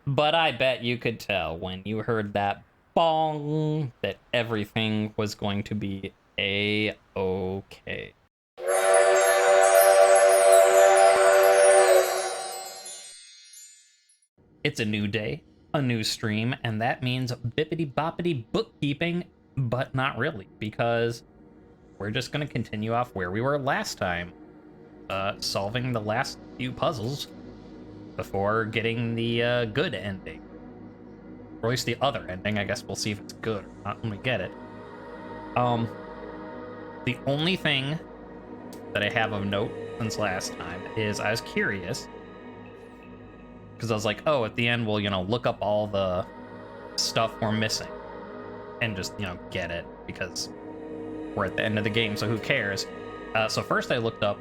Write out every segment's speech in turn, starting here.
But I bet you could tell when you heard that bong that everything was going to be a-okay. It's a new day, a new stream, and that means bippity boppity bookkeeping, but not really, because we're just going to continue off where we were last time, solving the last few puzzles before getting the good ending. Or at least the other ending. I guess we'll see if it's good or not when we get it. The only thing that I have of note since last time is I was curious, because I was like, oh, at the end we'll, look up all the stuff we're missing and just, get it, because we're at the end of the game, so who cares? So first I looked up,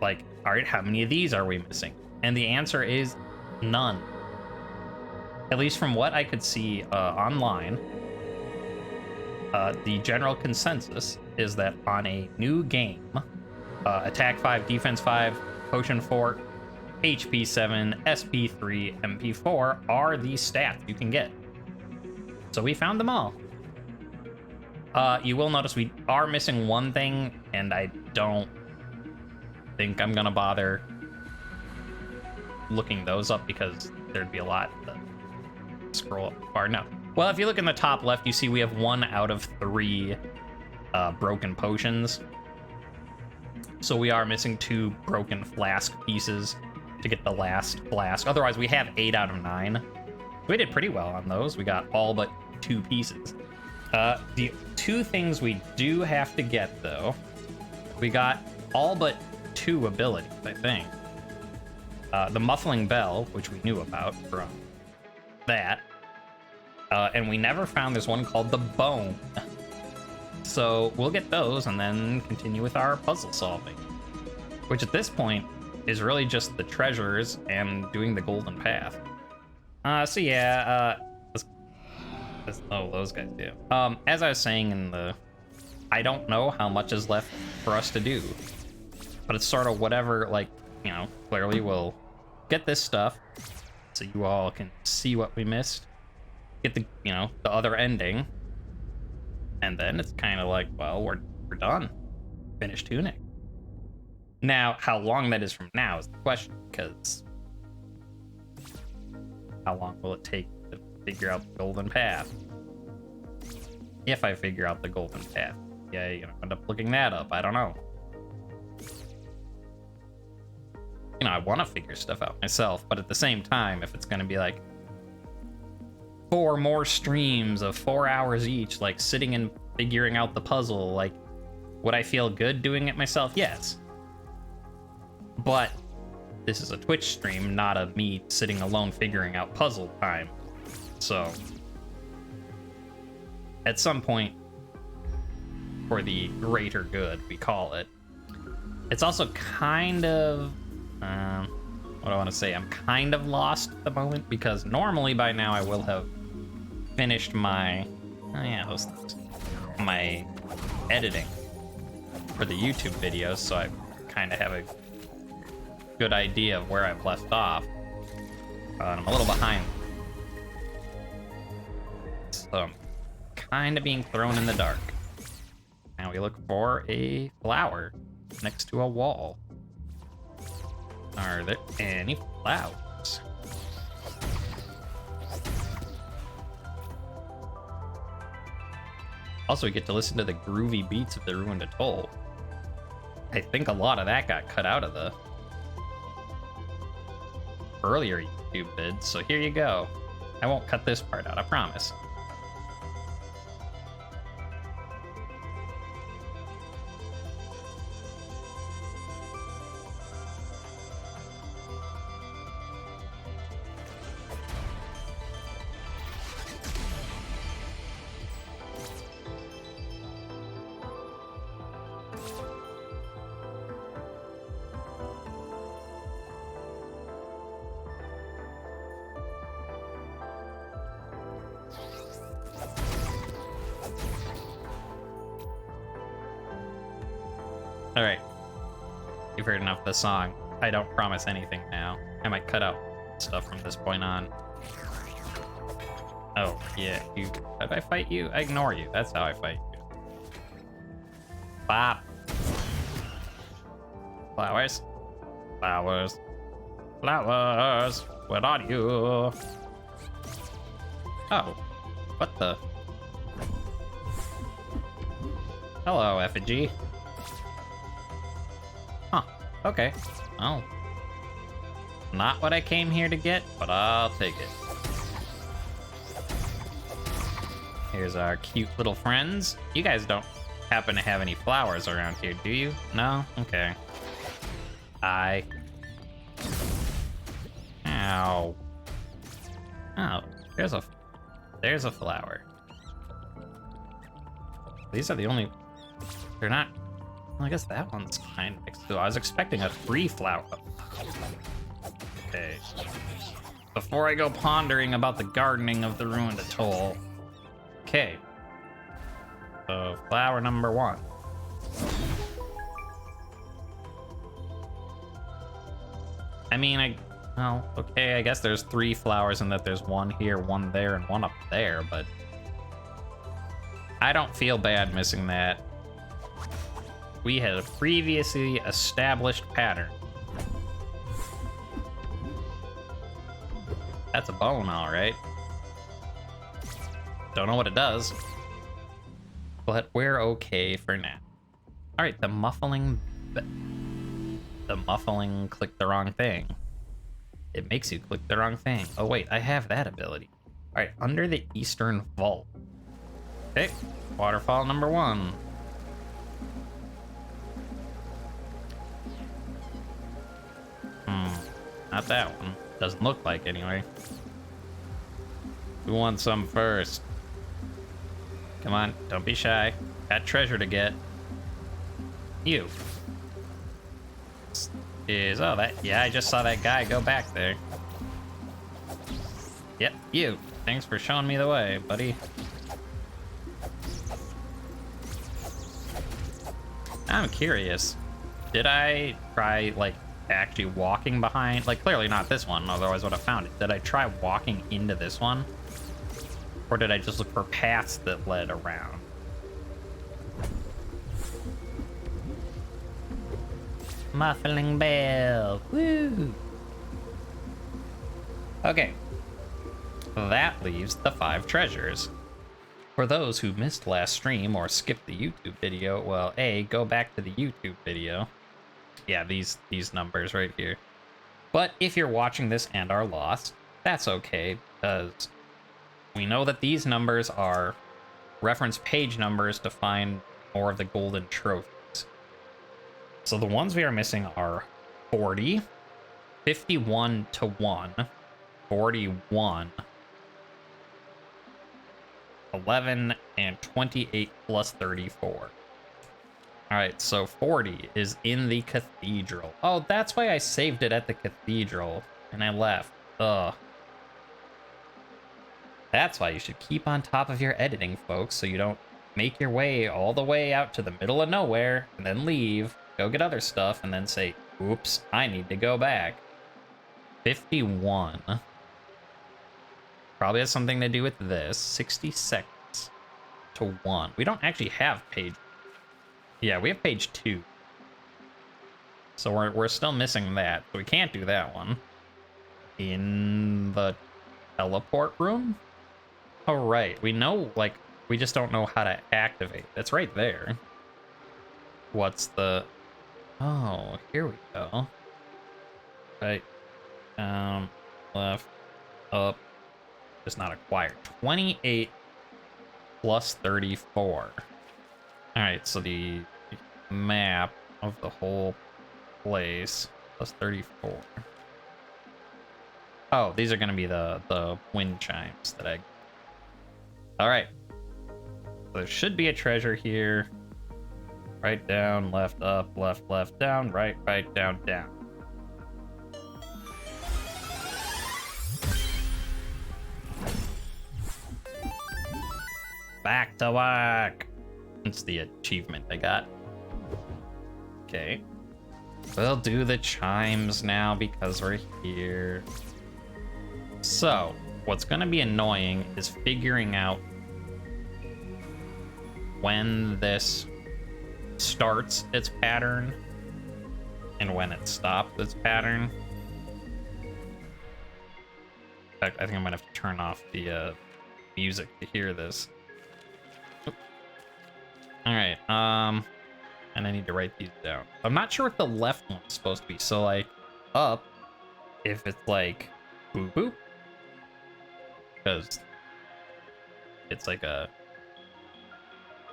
like, all right, how many of these are we missing? And the answer is none. At least from what I could see online, the general consensus is that on a new game, Attack 5, Defense 5, Potion 4, HP 7, SP 3, MP 4 are the stats you can get. So we found them all. You will notice we are missing one thing, and I don't think I'm gonna bother looking those up because there'd be a lot to scroll up far. No. Well, if you look in the top left, you see we have 1 out of 3 broken potions. So we are missing 2 broken flask pieces to get the last flask. Otherwise, we have 8 out of 9. We did pretty well on those. We got all but 2 pieces. The 2 things we do have to get, though, we got all but 2 abilities, I think. The Muffling Bell, which we knew about from that. And we never found this one called the Bone. So we'll get those and then continue with our puzzle solving. Which at this point is really just the treasures and doing the golden path. So yeah, oh, those guys do. As I was saying I don't know how much is left for us to do. But it's sort of whatever, like, clearly we'll get this stuff so you all can see what we missed. Get the, the other ending. And then it's kind of like, well, we're done. Finish Tunic. Now, how long that is from now is the question, because how long will it take to figure out the golden path? If I figure out the golden path. Yeah, end up looking that up. I don't know. I want to figure stuff out myself, but at the same time, if it's going to be like 4 more streams of 4 hours each, like sitting and figuring out the puzzle, like, would I feel good doing it myself? Yes. But this is a Twitch stream, not a me sitting alone figuring out puzzle time. So at some point, for the greater good, we call it. It's also kind of, what do I want to say? I'm kind of lost at the moment, because normally by now I will have finished my, those things, my editing for the YouTube videos, so I kind of have a good idea of where I've left off. And I'm a little behind. So I'm kind of being thrown in the dark. Now we look for a flower next to a wall. Are there any flowers? Also, we get to listen to the groovy beats of the Ruined Atoll. I think a lot of that got cut out of the earlier YouTube vids, so here you go. I won't cut this part out, I promise. Alright. You've heard enough of the song. I don't promise anything now. I might cut out stuff from this point on. Oh, yeah. Did I fight you? I ignore you. That's how I fight you. Bop. Flowers. Flowers. Flowers. What are you? Oh. What the? Hello, effigy. Huh. Okay. Oh. Not what I came here to get, but I'll take it. Here's our cute little friends. You guys don't happen to have any flowers around here, do you? No? Okay. Ow. Oh, there's a flower. These are the only... They're not... Well, I guess that one's kind of next to... I was expecting a 3 flower. Okay. Before I go pondering about the gardening of the ruined atoll. Okay. So, flower number 1. I mean, well, okay, I guess there's 3 flowers and that there's 1 here, 1 there, and 1 up there, but... I don't feel bad missing that. We had a previously established pattern. That's a bone, all right. Don't know what it does, but we're okay for now. All right, the muffling clicked the wrong thing. It makes you click the wrong thing. Oh wait, I have that ability. All right, under the eastern vault. Okay, waterfall number 1. Not that one. Doesn't look like anyway. Who wants some first? Come on, don't be shy. Got treasure to get. You. Oh, that, yeah, I just saw that guy go back there. Yep, you. Thanks for showing me the way, buddy. I'm curious. Did I try, like, actually walking behind? Like, clearly not this one, otherwise I would have found it. Did I try walking into this one? Or did I just look for paths that led around? Muffling bell. Woo! Okay. That leaves the 5 treasures. For those who missed last stream or skipped the YouTube video, well, A, go back to the YouTube video. Yeah, these numbers right here. But if you're watching this and are lost, that's okay, because we know that these numbers are reference page numbers to find more of the golden trophies. So the ones we are missing are 40, 51 to 1, 41, 11, and 28 plus 34. All right, so 40 is in the cathedral. Oh, that's why I saved it at the cathedral and I left. Ugh. That's why you should keep on top of your editing, folks, so you don't make your way all the way out to the middle of nowhere and then leave, go get other stuff, and then say, oops, I need to go back. 51. Probably has something to do with this. 60 seconds to 1. We don't actually have page... Yeah, we have page 2. So we're still missing that. So we can't do that one. In the teleport room? Oh, right. We know, like, we just don't know how to activate. That's right there. What's the... Oh, here we go. Right. Left. Up. Just not acquired. 28 plus 34. Alright, so the map of the whole place plus 34. Oh, these are going to be the wind chimes that I... Alright. So there should be a treasure here. Right, down, left, up, left, down, right, down, down. Back to work. It's the achievement I got. Okay. We'll do the chimes now because we're here. So, what's going to be annoying is figuring out when this starts its pattern and when it stops its pattern. In fact, I think I'm going to have to turn off the music to hear this. All right, and I need to write these down. I'm not sure what the left one's supposed to be. So like up, if it's like boop boop, because it's like a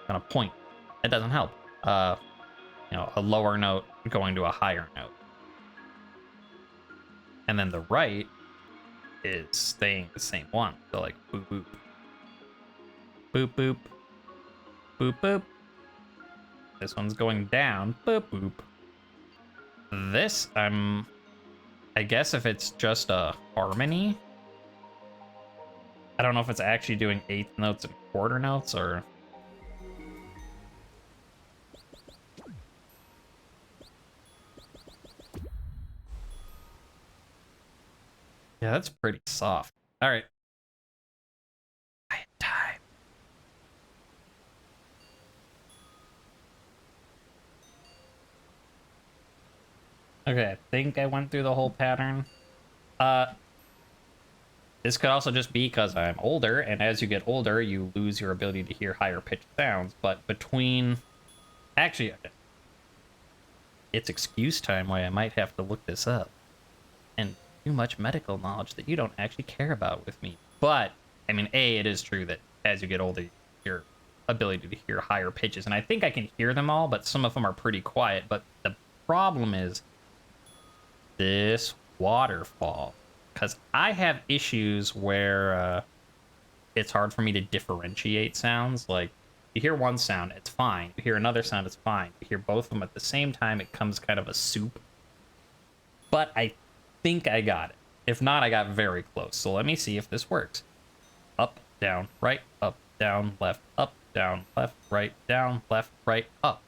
kind of point. It doesn't help. You know, a lower note going to a higher note. And then the right is staying the same one. So like boop boop. Boop boop. Boop boop. This one's going down. Boop boop. This, I guess if it's just a harmony. I don't know if it's actually doing eighth notes and quarter notes or. Yeah, that's pretty soft. All right. I had time. Okay, I think I went through the whole pattern. This could also just be because I'm older, and as you get older, you lose your ability to hear higher pitched sounds. But between... Actually, it's excuse time why I might have to look this up. And too much medical knowledge that you don't actually care about with me. But, I mean, A, it is true that as you get older, your ability to hear higher pitches. And I think I can hear them all, but some of them are pretty quiet. But the problem is this waterfall. Because I have issues where it's hard for me to differentiate sounds. Like, you hear one sound, it's fine. You hear another sound, it's fine. You hear both of them at the same time, it comes kind of a soup. But I think I got it. If not, I got very close. So let me see if this works. Up, down, right, up, down, left, up, down, left, right, down, left, right, up.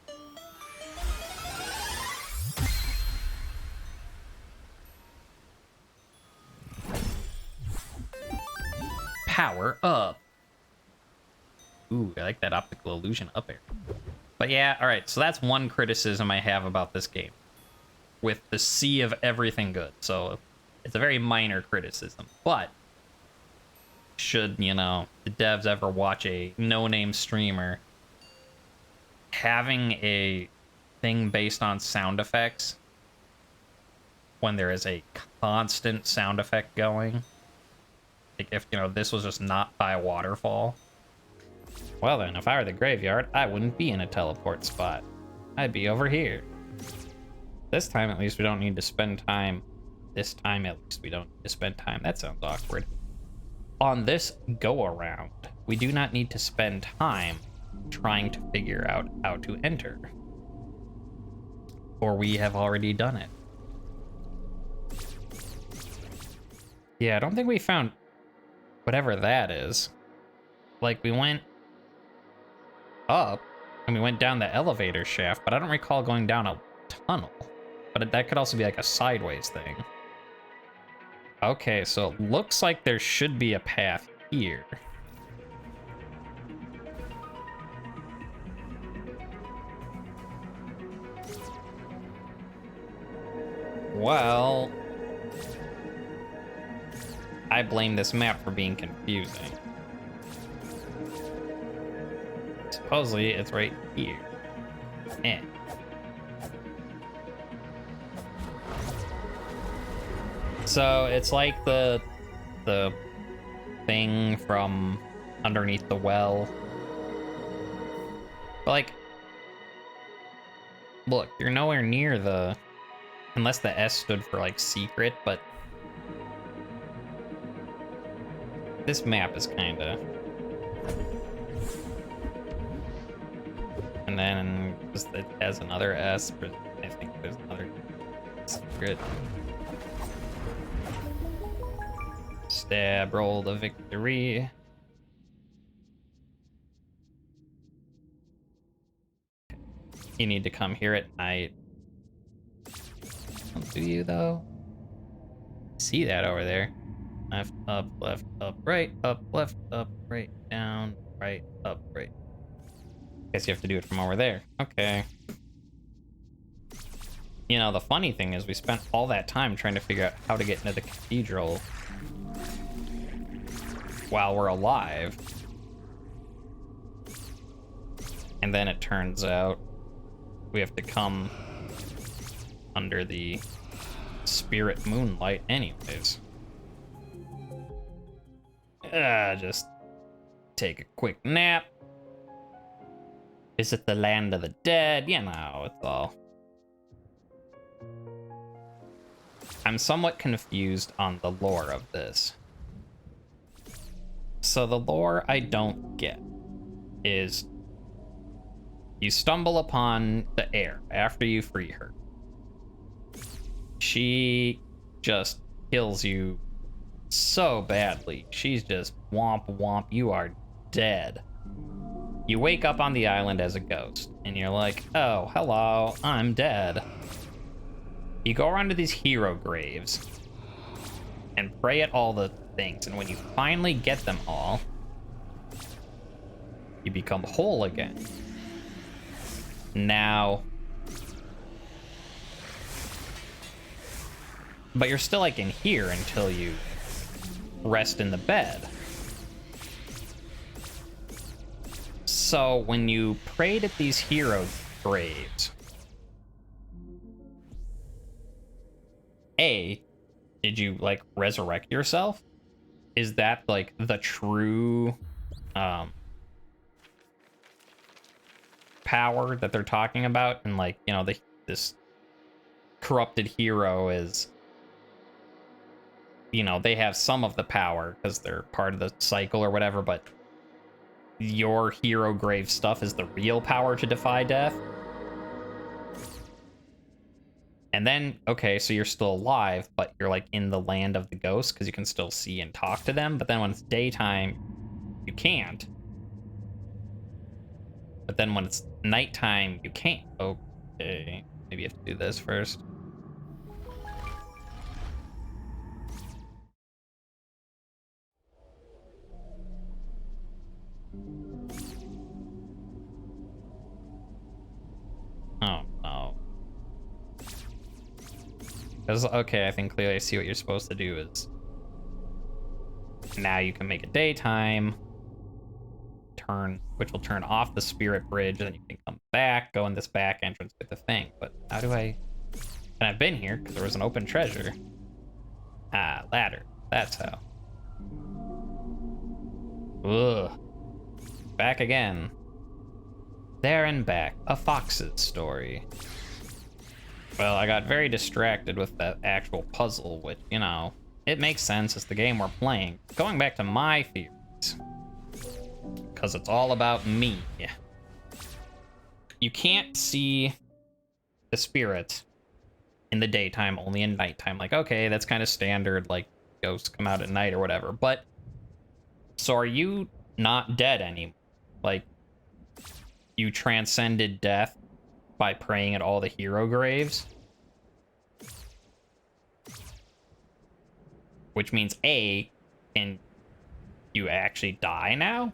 Power up. Ooh, I like that optical illusion up air. But yeah, all right, so that's one criticism I have about this game. With the sea of everything good. So it's a very minor criticism. But should, you know, the devs ever watch a no-name streamer, having a thing based on sound effects when there is a constant sound effect going, like if, you know, this was just not by a waterfall, well then, if I were the graveyard, I wouldn't be in a teleport spot. I'd be over here. This time, at least, we don't need to spend time. This time, at least, we don't need to spend time. That sounds awkward. On this go-around, we do not need to spend time trying to figure out how to enter. Or we have already done it. Yeah, I don't think we found whatever that is. Like, we went up, and we went down the elevator shaft, but I don't recall going down a tunnel. But that could also be like a sideways thing. Okay, so it looks like there should be a path here. Well, I blame this map for being confusing. Supposedly, it's right here. Eh. So it's like the thing from underneath the well. But like, look, you're nowhere near the, unless the S stood for like secret, but this map is kinda. And then it has another S, but I think there's another secret. Stab, roll the victory. You need to come here at night. Do you, though? See that over there? Left, up, right, up, left, up, right, down, right, up, right. Guess you have to do it from over there. Okay. You know, the funny thing is we spent all that time trying to figure out how to get into the cathedral while we're alive. And then it turns out we have to come under the spirit moonlight anyways. Just take a quick nap. Visit the land of the dead. You know, it's all. I'm somewhat confused on the lore of this. So the lore I don't get is you stumble upon the heir after you free her. She just kills you so badly. She's just womp womp, you are dead. You wake up on the island as a ghost, and you're like, oh, hello, I'm dead. You go around to these hero graves and pray at all the things, and when you finally get them all, you become whole again. Now, but you're still like in here until you rest in the bed. So when you prayed at these hero graves, A, did you like resurrect yourself? Is that like the true power that they're talking about? And like, you know, this corrupted hero is, you know, they have some of the power because they're part of the cycle or whatever, but your hero grave stuff is the real power to defy death. And then, okay, so you're still alive, but you're like in the land of the ghosts because you can still see and talk to them. But then when it's daytime, you can't. But then when it's nighttime, you can't. Okay, maybe you have to do this first. Oh, no. Okay, I think clearly I see what you're supposed to do is... Now you can make it daytime. Which will turn off the spirit bridge, and then you can come back, go in this back entrance with the thing. But how do I... And I've been here, because there was an open treasure. Ah, ladder. That's how. Ugh. Back again. There and back, a fox's story. Well, I got very distracted with that actual puzzle, which, you know, it makes sense. It's the game we're playing. Going back to my theories, because it's all about me. You can't see the spirit in the daytime, only in nighttime. Like, okay, that's kind of standard, like, ghosts come out at night or whatever. But, so are you not dead anymore? Like, you transcended death by praying at all the hero graves? Which means, A, can you actually die now?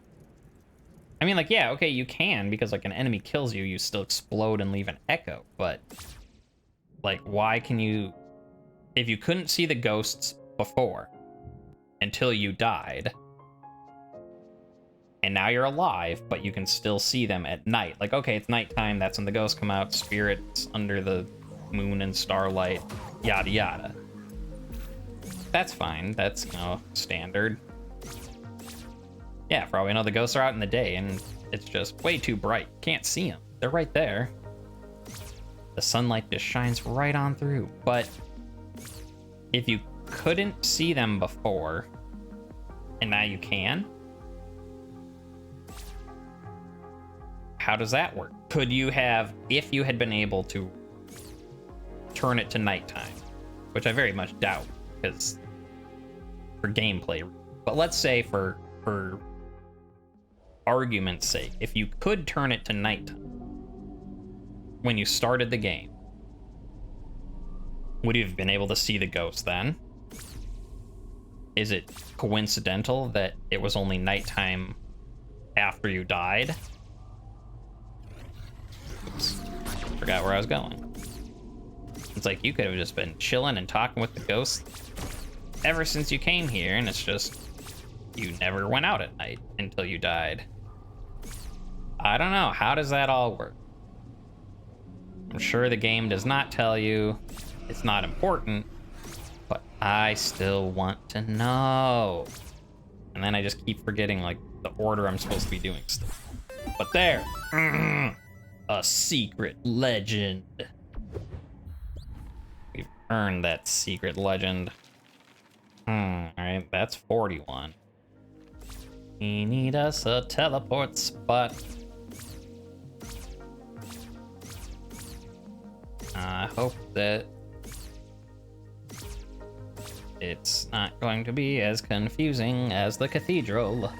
I mean, like, yeah, okay, you can, because, like, an enemy kills you, you still explode and leave an echo, but, like, why can you... If you couldn't see the ghosts before, until you died, and now you're alive, but you can still see them at night. Like, okay, it's nighttime, that's when the ghosts come out, spirits under the moon and starlight, yada yada. That's fine, that's, you know, standard. Yeah, for all we know, the ghosts are out in the day, and it's just way too bright. Can't see them. They're right there. The sunlight just shines right on through. But if you couldn't see them before, and now you can, how does that work? Could you have, if you had been able to turn it to nighttime, which I very much doubt, because for gameplay, but let's say for argument's sake, if you could turn it to nighttime when you started the game, would you have been able to see the ghost then? Is it coincidental that it was only nighttime after you died? Oops. Forgot where I was going. It's like you could have just been chilling and talking with the ghosts ever since you came here, and it's just you never went out at night until you died. I don't know. How does that all work? I'm sure the game does not tell you. It's not important, but I still want to know. And then I just keep forgetting, like, the order I'm supposed to be doing stuff. But there. A secret legend. We've earned that secret legend. Alright, that's 41. We need us a teleport spot. I hope that it's not going to be as confusing as the cathedral.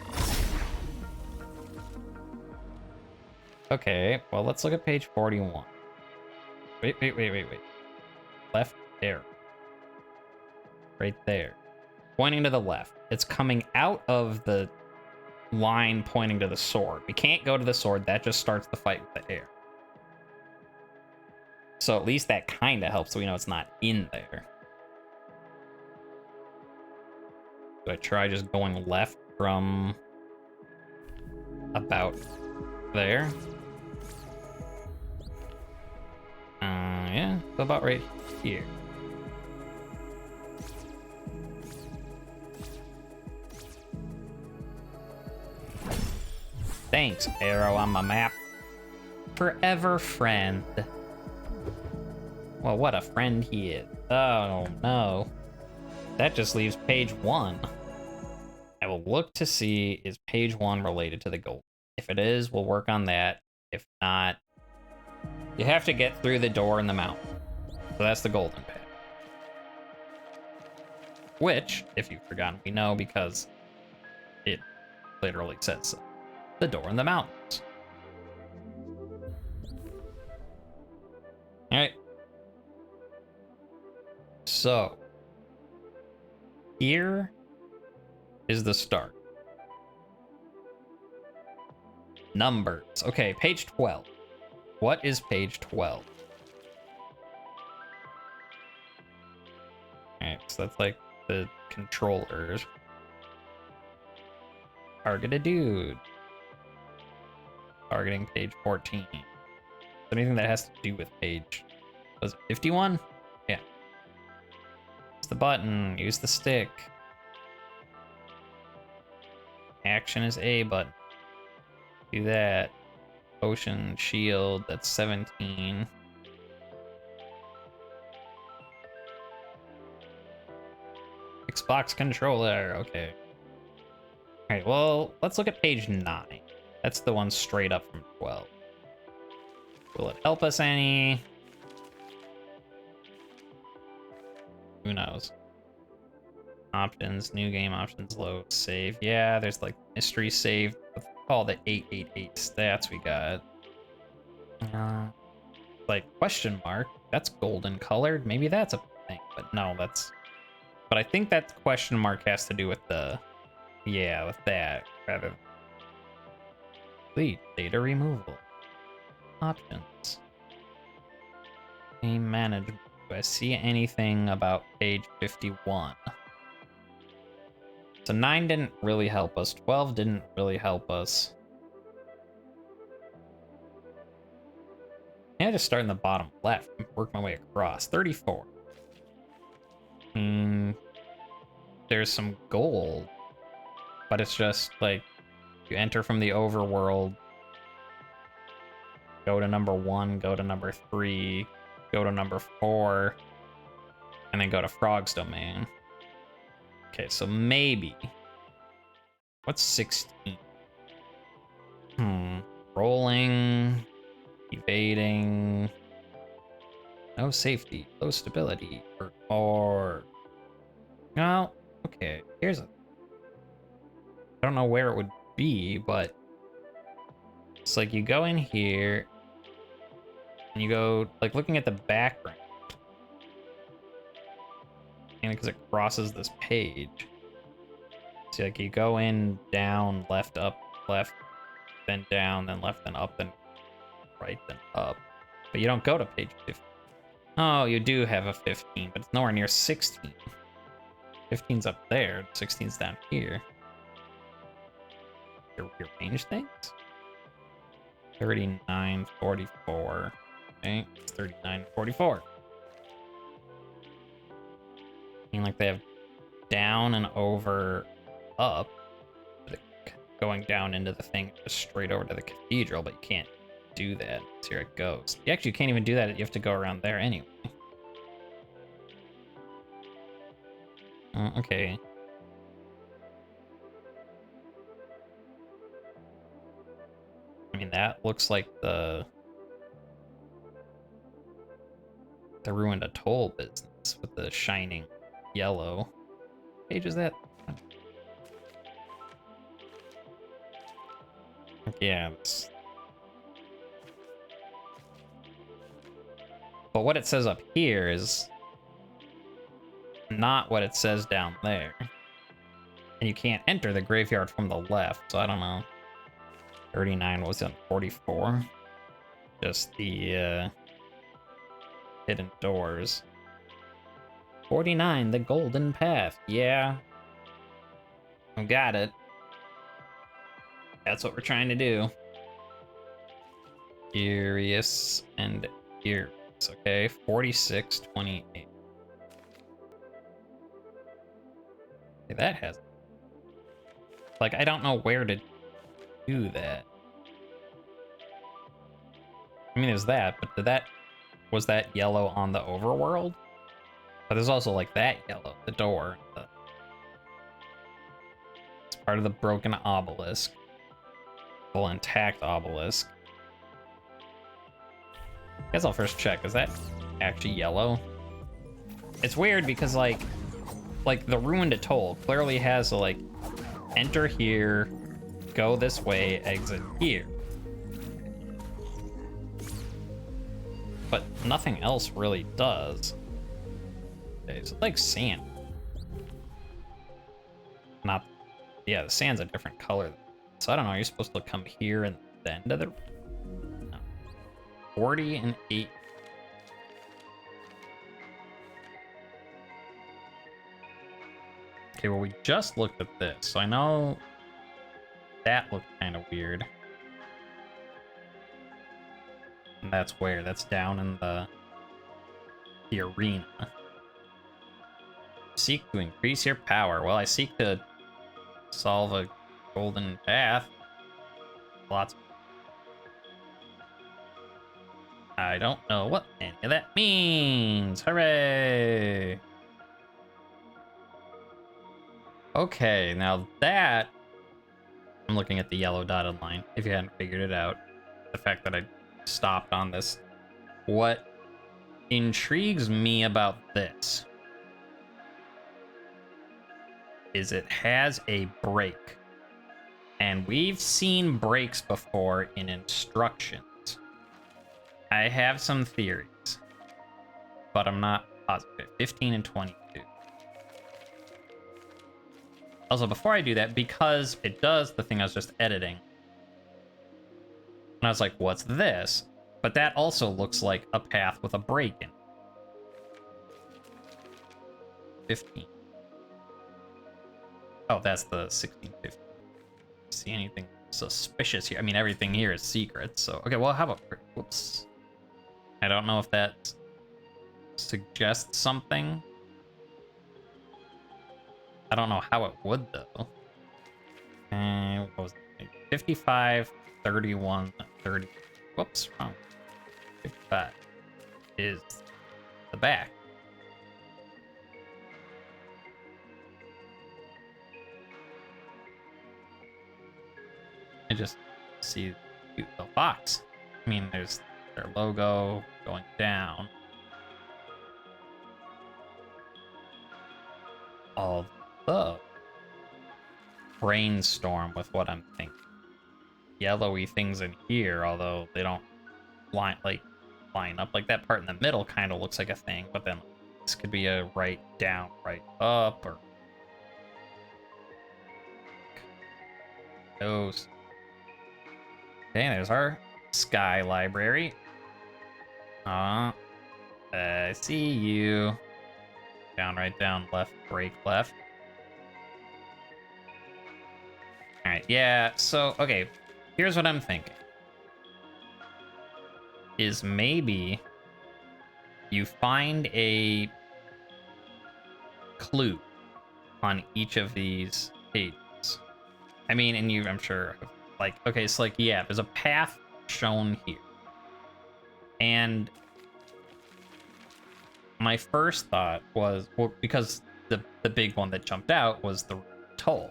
Okay, well, let's look at page 41. Wait. Left there. Right there. Pointing to the left. It's coming out of the line pointing to the sword. We can't go to the sword. That just starts the fight with the air. So at least that kind of helps, so we know it's not in there. Do I try just going left from about there? Yeah, so about right here. Thanks, arrow on my map. Forever friend. Well, what a friend he is. Oh, no. That just leaves page 1. I will look to see, is page 1 related to the gold? If it is, we'll work on that. If not, you have to get through the door in the mountain. So that's the golden pad. Which, if you've forgotten, we know because it literally says so. The door in the mountains. Alright. So, here is the start. Numbers. Okay, page 12. What is page 12? Alright, so that's like the controllers. Target a dude. Targeting page 14. Anything that has to do with page, was it 51? Yeah. Use the button, use the stick. Action is A button. Do that. Potion, shield, that's 17. Xbox controller, okay. Alright, well, let's look at page 9. That's the one straight up from 12. Will it help us any? Who knows? Options, new game options, load, save. Yeah, there's like mystery save with all the 888 stats we got. Like question mark, that's golden colored. Maybe that's a thing, but no, that's. But I think that question mark has to do with the, yeah, with that rather. Complete data removal. Options. Game management. Do I see anything about page 51? So 9 didn't really help us. 12 didn't really help us. Yeah, just start in the bottom left and work my way across. 34. There's some gold, but it's just like you enter from the overworld. Go to number 1, go to number 3, go to number 4, and then go to Frog's Domain. Okay, so maybe. What's 16? Rolling, evading, no safety, low stability, or no. Okay, here's a. I don't know where it would be, but it's like you go in here and you go like looking at the background, and because it crosses this page. See, like you go in, down, left, up, left, then down, then left, then up, then right, then up. But you don't go to page 15. Oh, you do have a 15, but it's nowhere near 16. 15's up there, 16's down here. Your range things? 39, 44. Okay, it's 39, 44. I mean, like they have down and over, up, going down into the thing just straight over to the cathedral, but you can't do that. So here it goes. You actually can't even do that. You have to go around there anyway. Okay. I mean, that looks like the ruined atoll business with the shining yellow. What page is that? Yeah. But what it says up here is not what it says down there. And you can't enter the graveyard from the left, so I don't know. 39 was on 44. Just the hidden doors. 49, the golden path. Yeah. I got it. That's what we're trying to do. Curious and curious. Okay, 46, 28. Okay, that has... Like, I don't know where to do that. I mean, there's that, but did that... Was that yellow on the overworld? But there's also, like, that yellow, the door. It's part of the broken obelisk. Full intact obelisk. I guess I'll first check. Is that actually yellow? It's weird because, like the ruined atoll clearly has a, like, enter here, go this way, exit here. But nothing else really does. It's like sand. Not, yeah, the sand's a different color. So I don't know, you're supposed to come here and the end of the... No. 40 and 8. Okay, well, we just looked at this, so I know that looked kind of weird. And that's where? That's down in the arena. Seek to increase your power. Well, I seek to solve a golden path. Lots. I don't know what any of that means. Hooray! Okay, now that... I'm looking at the yellow dotted line, if you hadn't figured it out. The fact that I stopped on this. What intrigues me about this is it has a break. And we've seen breaks before in instructions. I have some theories, but I'm not positive. 15 and 22. Also, before I do that, because it does the thing I was just editing, and I was like, what's this? But that also looks like a path with a break in it. 15. Oh, that's the 1650. See anything suspicious here? I mean, everything here is secret, so... Okay, well, how about... Whoops. I don't know if that suggests something. I don't know how it would, though. What was it? 55, 31, 30... Whoops, wrong. 55 is the back. I just see the box. I mean, there's their logo going down. Although, brainstorm with what I'm thinking. Yellowy things in here, although they don't line up. Like that part in the middle kind of looks like a thing, but then this could be a right down, right up, or Those. Okay, there's our sky library. I see you. Down, right, down, left, break, left. Alright, yeah, so, okay. Here's what I'm thinking. Is maybe you find a clue on each of these pages. I mean, and you, I'm sure, like, okay, so, like, yeah, there's a path shown here. And my first thought was, well, because the big one that jumped out was the toll.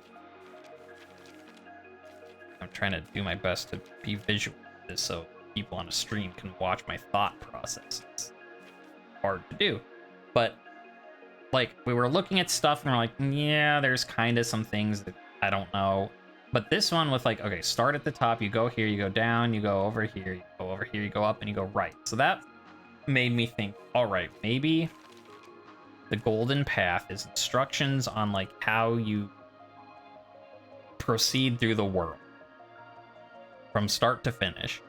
I'm trying to do my best to be visual with this so people on a stream can watch my thought process. It's hard to do. But, like, we were looking at stuff and we're like, yeah, there's kind of some things that I don't know. But this one with, like, okay, start at the top, you go here, you go down, you go over here, you go over here, you go up, and you go right. So that made me think, all right, maybe the golden path is instructions on, like, how you proceed through the world from start to finish.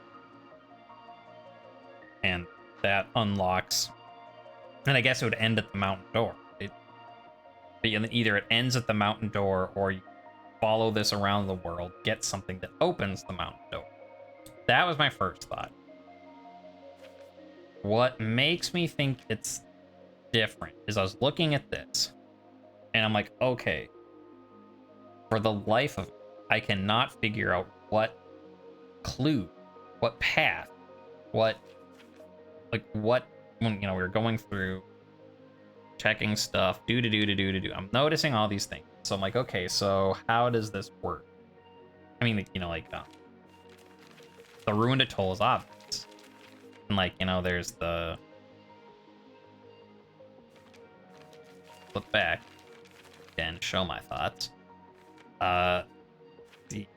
And that unlocks, and I guess it would end at the mountain door. Either it ends at the mountain door or you follow this around the world, get something that opens the mountain door. That was my first thought. What makes me think it's different is I was looking at this and I'm like, okay, for the life of it, I cannot figure out what clue, what path, what, when, you know, we were going through checking stuff, I'm noticing all these things. So I'm like, okay, so how does this work? I mean, you know, like, the ruined atoll is obvious. And, like, you know, there's the... Flip back. Again, show my thoughts. The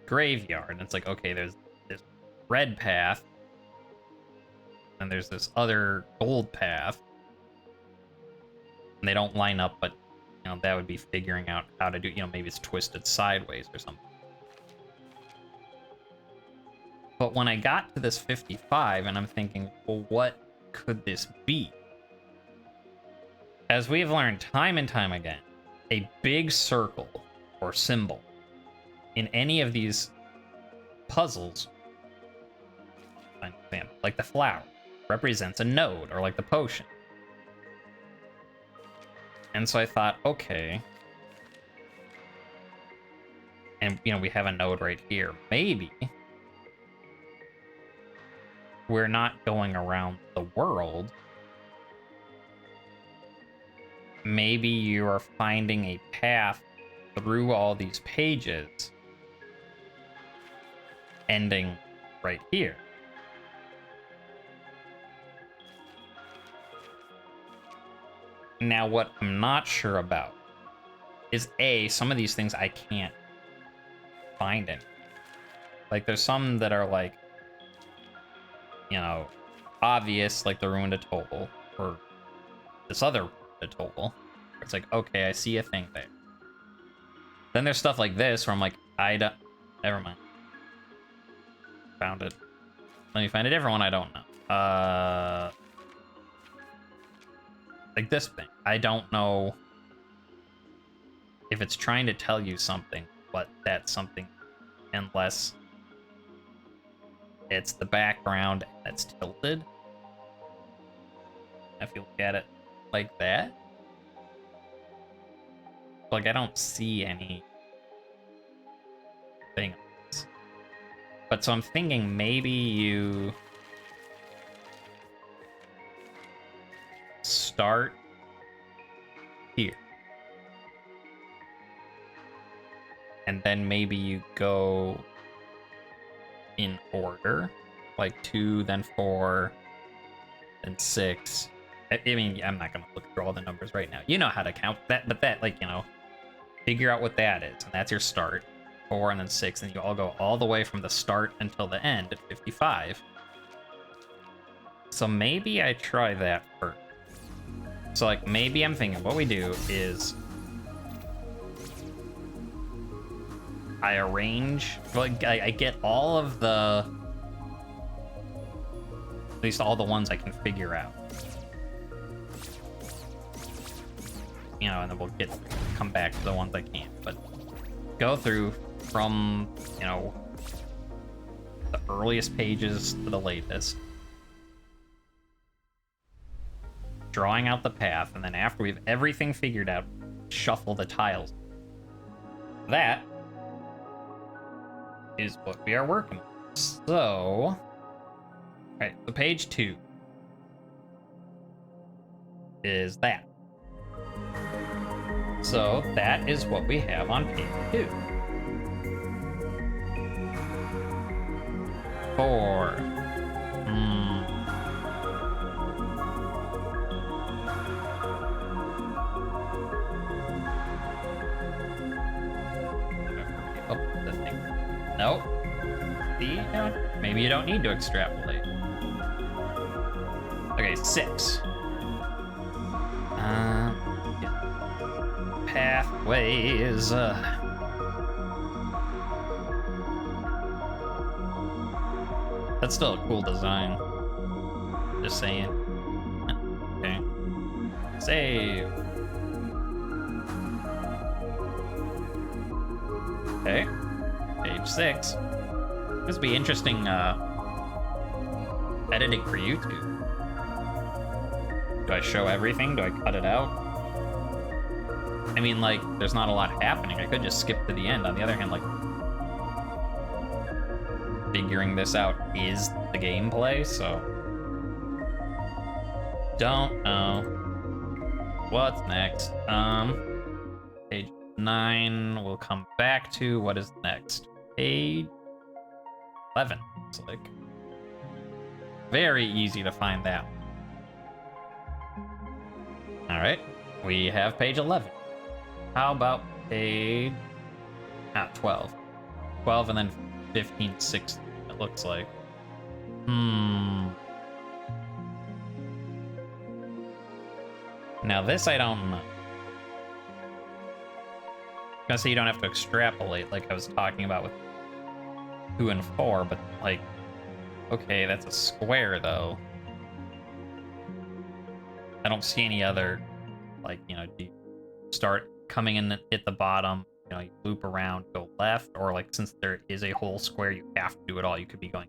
graveyard. And it's like, okay, there's this red path. And there's this other gold path. And they don't line up, but, you know, that would be figuring out how to do, you know, maybe it's twisted sideways or something. But when I got to this 55 and I'm thinking, well, what could this be? As we've learned time and time again, a big circle or symbol in any of these puzzles, like the flower, represents a node, or like the potion. And so I thought, okay. And, you know, we have a node right here. Maybe we're not going around the world. Maybe you are finding a path through all these pages, ending right here. Now, what I'm not sure about is some of these things I can't find any. Like, there's some that are, like, you know, obvious, like the ruined atoll, or this other atoll. It's like, okay, I see a thing there. Then there's stuff like this where I'm like, never mind. Found it. Let me find a different one I don't know. Like this thing. I don't know if it's trying to tell you something, but that's something, unless it's the background and it's tilted. If you look at it like that. Like, I don't see any thing. But so I'm thinking maybe you start here. And then maybe you go in order, like 2, then 4, then 6. I mean, I'm not gonna look through all the numbers right now. You know how to count that, but that, like, you know, figure out what that is, and that's your start. 4 and then 6, and you all go all the way from the start until the end at 55. So maybe I try that first. So, like, maybe I'm thinking what we do is I arrange, like, I get all of the, at least all the ones I can figure out. You know, and then we'll come back to the ones I can't, but go through from, you know, the earliest pages to the latest, drawing out the path, and then after we've everything figured out, shuffle the tiles. That is what we are working with. So, right, so page 2 is that. So that is what we have on page 2. 4. Nope. See, maybe you don't need to extrapolate. Okay, 6. Pathways. That's still a cool design. Just saying. Okay. Save. Okay. Page 6. This would be interesting editing for YouTube. Do I show everything? Do I cut it out? I mean, like, there's not a lot happening. I could just skip to the end. On the other hand, like, figuring this out is the gameplay, so don't know. What's next? Page 9 we'll come back to. What is next? Page 11. It's like very easy to find that one. All right, we have page 11. How about page 12? 12 and then 15, 16, it looks like. Now this I don't know. I'm gonna say you don't have to extrapolate like I was talking about with 2 and 4, but like, okay, that's a square though. I don't see any other, like, you know, do you start coming in at the bottom, you know, you loop around, go left, or like, since there is a whole square, you have to do it all. You could be going,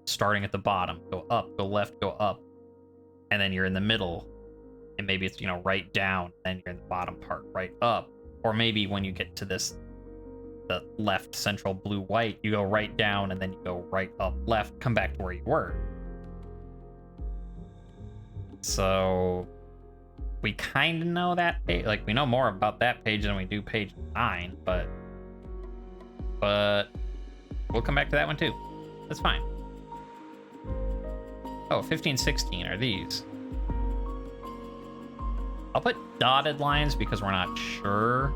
starting at the bottom, go up, go left, go up, and then you're in the middle, and maybe it's, you know, right down, then you're in the bottom part, right up, or maybe when you get to this, the left central blue white, you go right down, and then you go right up, left, come back to where you were. So we kind of know that page, like, we know more about that page than we do page 9, but we'll come back to that one too. That's fine. Oh, 15, 16 are these. I'll put dotted lines because we're not sure,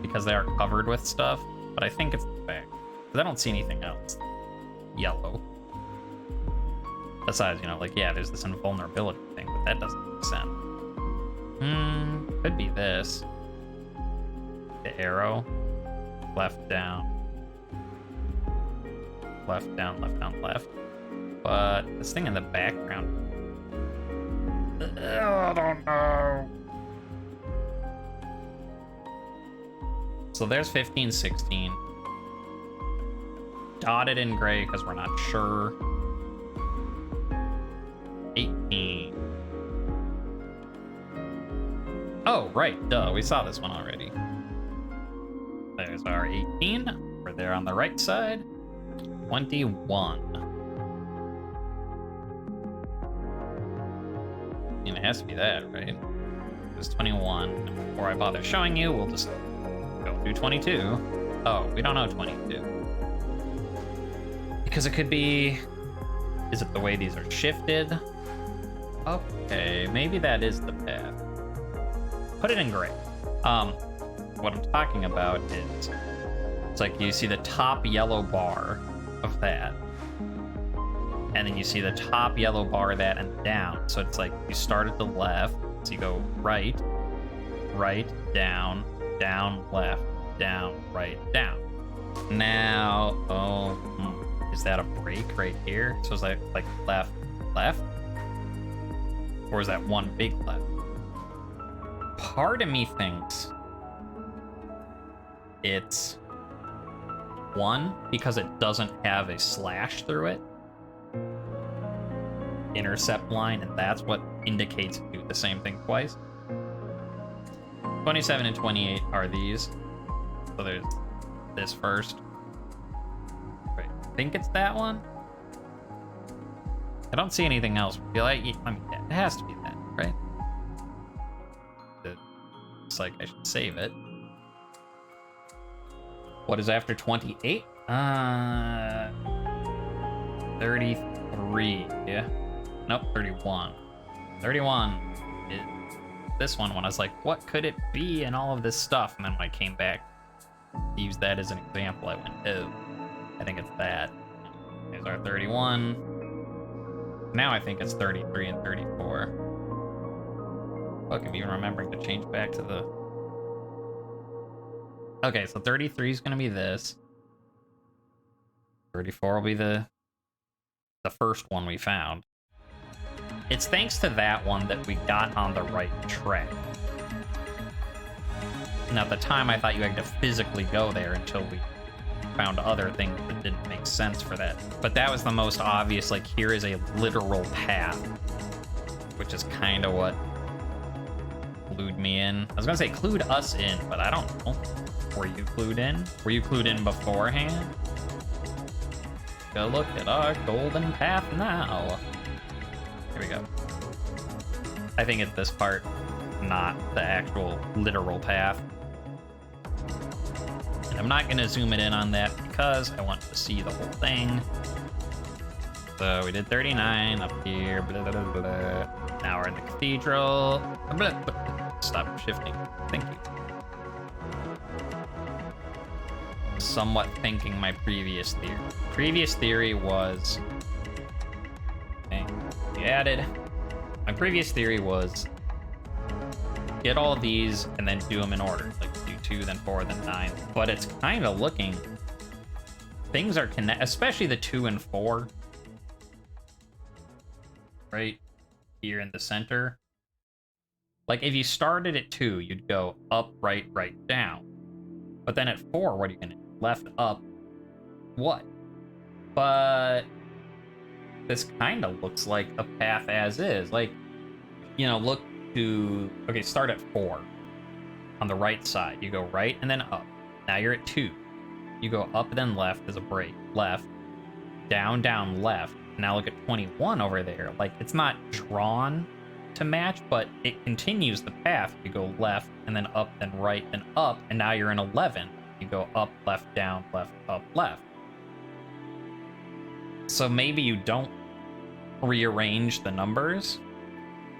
because they are covered with stuff, but I think it's the back, because I don't see anything else yellow. Besides, you know, like, yeah, there's this invulnerability thing, but that doesn't make sense. Could be this. The arrow. Left down. Left down, left down, left. But this thing in the background. I don't know. So there's 15, 16. Dotted in gray because we're not sure. 18. Oh, right, duh, we saw this one already. There's our 18. We're there on the right side. 21. And it has to be that, right? It's 21. And before I bother showing you, we'll just go through 22. Oh, we don't know 22. Because it could be... Is it the way these are shifted? Okay, maybe that is the path. Put it in gray. What I'm talking about is, it's like you see the top yellow bar of that, and then you see the top yellow bar of that and down. So it's like you start at the left, so you go right, right, down, down, left, down, right, down. Now, is that a break right here? So is that like left, left? Or is that one big left? Part of me thinks it's one because it doesn't have a slash through it. Intercept line, and that's what indicates do the same thing twice. 27 and 28 are these. So there's this first. Right. I think it's that one. I don't see anything else. I feel like, I mean, it has to be that, right? Looks like I should save it. What is after 28? 33. Yeah. Nope, 31. 31 is this one when I was like, what could it be and all of this stuff? And then when I came back, use that as an example, I went, oh, I think it's that. Here's our 31. Now I think it's 33 and 34. Look, I'm even remembering to change back to the... Okay, so 33 is going to be this. 34 will be the first one we found. It's thanks to that one that we got on the right track. And at the time, I thought you had to physically go there until we found other things that didn't make sense for that. But that was the most obvious, like, here is a literal path, which is kind of what clued me in. I was going to say clued us in, but I don't know. Were you clued in? Were you clued in beforehand? Go look at our golden path now. Here we go. I think it's this part, not the actual literal path. And I'm not going to zoom it in on that because I want to see the whole thing. So we did 39 up here. Blah, blah, blah, blah. Now we're in the cathedral. Blah, blah. Stop shifting. Thank you. Somewhat thinking my previous theory. Previous theory was... Okay, we added. My previous theory was get all these and then do them in order. Like do 2, then 4, then 9. But it's kind of looking... Things are connected, especially the 2 and 4. Right here in the center. Like if you started at 2, you'd go up, right, right, down. But then at 4, what are you gonna do? Left, up, what? But this kind of looks like a path as is. Like, you know, look to, okay, start at 4. On the right side, you go right and then up. Now you're at 2. You go up and then left as a break. Left, down, down, left. Now look at 21 over there. Like, it's not drawn to match, but it continues the path. You go left and then up, then right, then up, and now you're in 11. You go up, left, down, left, up, left. So maybe you don't rearrange the numbers.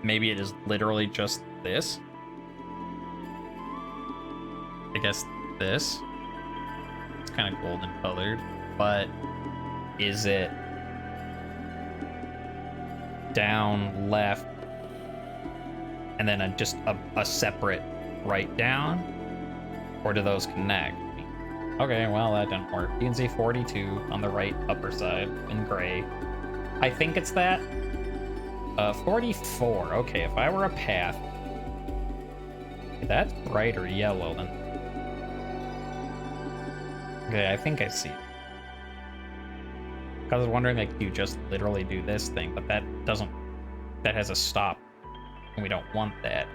Maybe it is literally just this. I guess this. It's kind of golden colored, but is it down, left, and then just a separate right down? Or do those connect? Okay, well, that didn't work. You can see 42 on the right upper side in gray. I think it's that. 44. Okay, if I were a path, if that's bright or yellow, then... Okay, I think I see it. I was wondering, like, you just literally do this thing, but that doesn't... That has a stop, and we don't want that.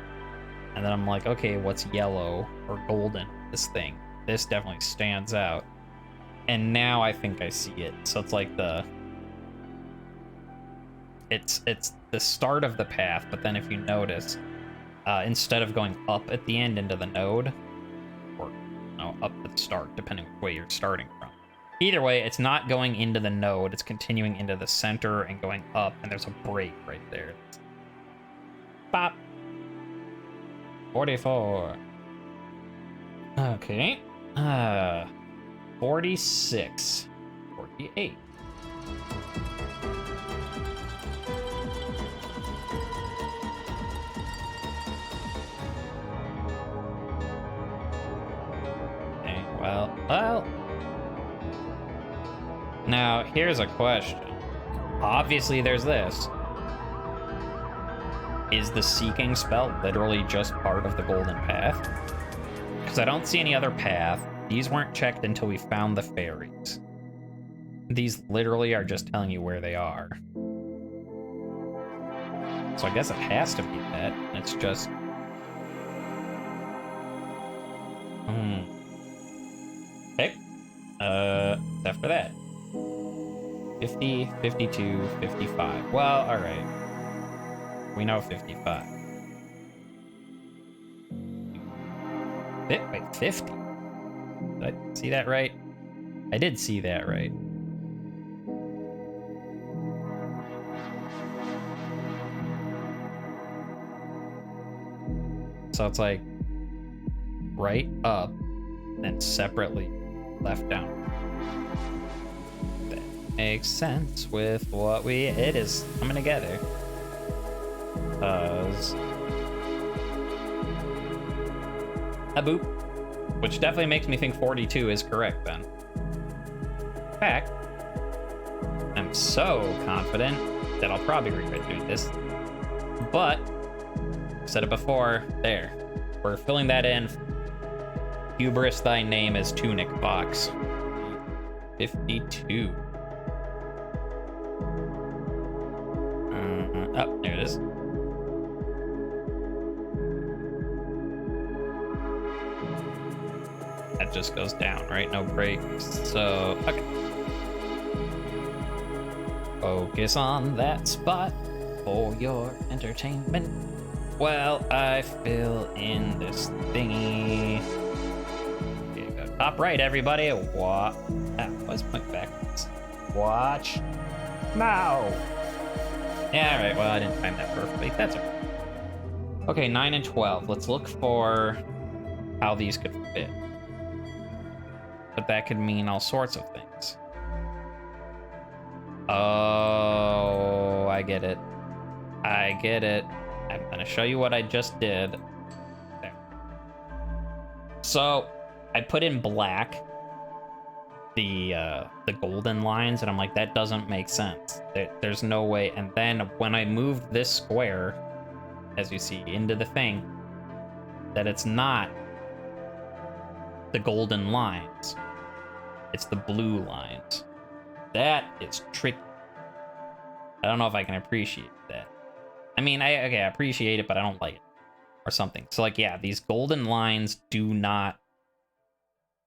And then I'm like, okay, what's yellow or golden? This thing. This definitely stands out. And now I think I see it. So it's like the... It's the start of the path, but then if you notice, instead of going up at the end into the node, or up at the start, depending which way you're starting from. Either way, it's not going into the node, it's continuing into the center and going up, and there's a break right there. Pop! 44. Okay. 46. 48. Okay, well. Now, here's a question. Obviously, there's this. Is the seeking spell literally just part of the golden path? Because I don't see any other path. These weren't checked until we found the fairies. These literally are just telling you where they are. So I guess it has to be that. It's just... Okay. After that. 50, 52, 55. Well, alright. We know 55. Wait, 50? Did I see that right? I did see that right. So it's like right up, then separately left down. That makes sense with what it is coming together. A boop. Which definitely makes me think 42 is correct then. In fact, I'm so confident that I'll probably regret doing this. But, I've said it before, there. We're filling that in. Hubris thy name is Tunic box. 52. Oh, there it is. That just goes down, right? No breaks. So, okay. Focus on that spot for your entertainment. Well, I fill in this thingy. Okay, go top right, everybody. What? Let's point backwards. Watch. Now. Yeah, all right. Well, I didn't time that perfectly. That's okay. Okay, 9 and 12. Let's look for how these could fit. But that could mean all sorts of things. Oh, I get it. I get it. I'm gonna show you what I just did. There. So, I put in black the golden lines, and I'm like, that doesn't make sense. There's no way. And then when I moved this square, as you see, into the thing, that it's not the golden lines. It's the blue lines. That is tricky. I don't know if I can appreciate that. I mean, I appreciate it, but I don't like it. Or something. So, like, yeah, these golden lines do not...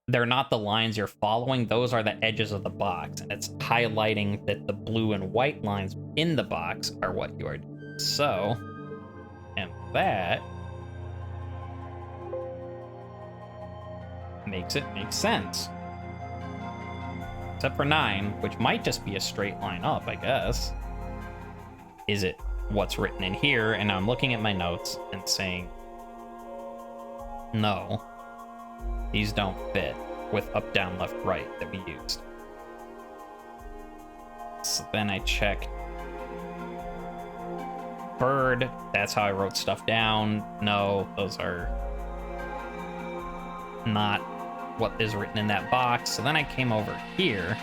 They're not the lines you're following. Those are the edges of the box. And it's highlighting that the blue and white lines in the box are what you are doing. So, and that makes it make sense. Except for 9, which might just be a straight line up, I guess. Is it what's written in here? And I'm looking at my notes and saying, no, these don't fit with up, down, left, right that we used. So then I checked bird. That's how I wrote stuff down. No, those are not what is written in that box. So then I came over here,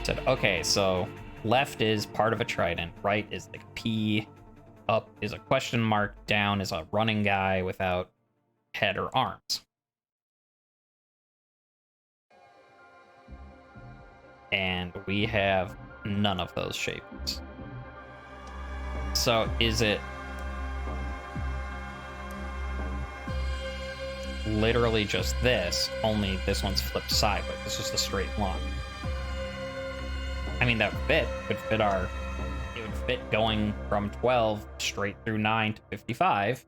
said, okay, so left is part of a trident, right is like a P, up is a question mark, down is a running guy without head or arms. And we have none of those shapes. So is it literally just this, only this one's flipped sideways? It's just a straight line. I mean, that would fit it would fit going from 12 straight through 9 to 55.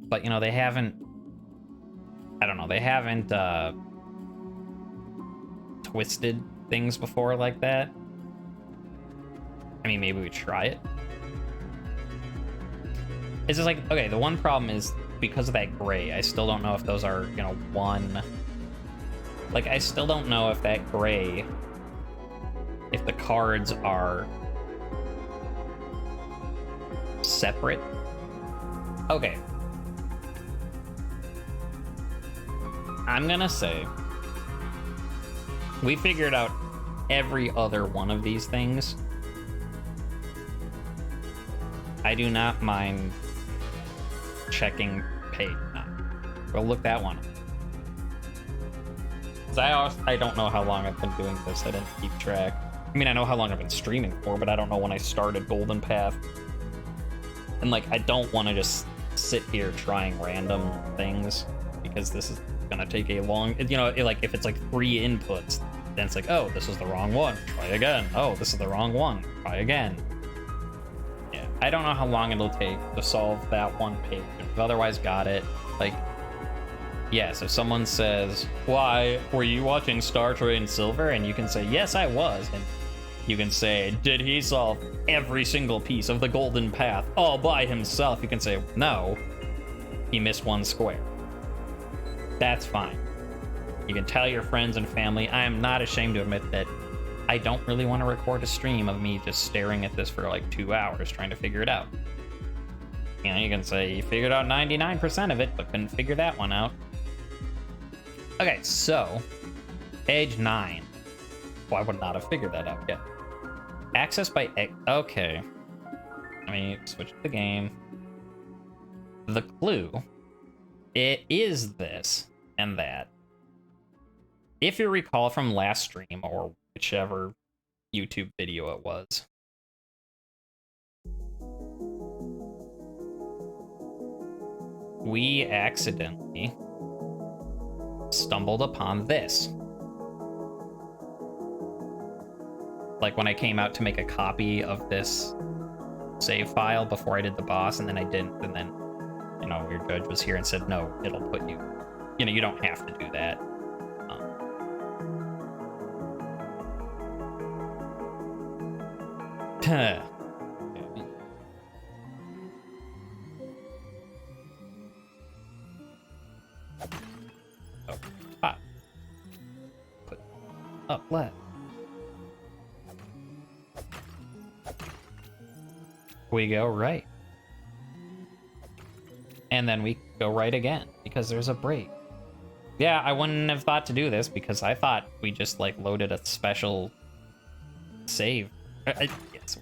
But, you know, they haven't, I don't know, they haven't twisted things before like that. I mean, maybe we try it. It's just like, okay, the one problem is because of that gray, I still don't know if those are, you know, one. Like, I still don't know if that gray, if the cards are separate. Okay. I'm gonna say we figured out every other one of these things, I do not mind checking page now. We'll look that one up. I don't know how long I've been doing this. I didn't keep track. I mean, I know how long I've been streaming for, but I don't know when I started Golden Path. And like, I don't want to just sit here trying random things, because this is gonna take a long, you know, like if it's like 3 inputs, then it's like, oh, this is the wrong one, try again. Oh, this is the wrong one, try again. Yeah, I don't know how long it'll take to solve that one page. I've otherwise got it. Like, yes, if someone says, why were you watching StarTrain Silver? And you can say, yes, I was. And you can say, did he solve every single piece of the Golden Path all by himself? You can say, no, he missed 1 square. That's fine. You can tell your friends and family. I am not ashamed to admit that I don't really want to record a stream of me just staring at this for like 2 hours trying to figure it out. You know, you can say you figured out 99% of it, but couldn't figure that one out. Okay, so page 9. Well, I would not have figured that out yet. Access by okay. Let me switch the game. The clue, it is this and that. If you recall from last stream or whichever YouTube video it was, we accidentally stumbled upon this. Like when I came out to make a copy of this save file before I did the boss, and then I didn't, and then, you know, your judge was here and said, no, it'll put you, you know, you don't have to do that. Oh, top. Put up left. We go right. And then we go right again, because there's a break. Yeah, I wouldn't have thought to do this, because I thought we just, like, loaded a special save. Yes,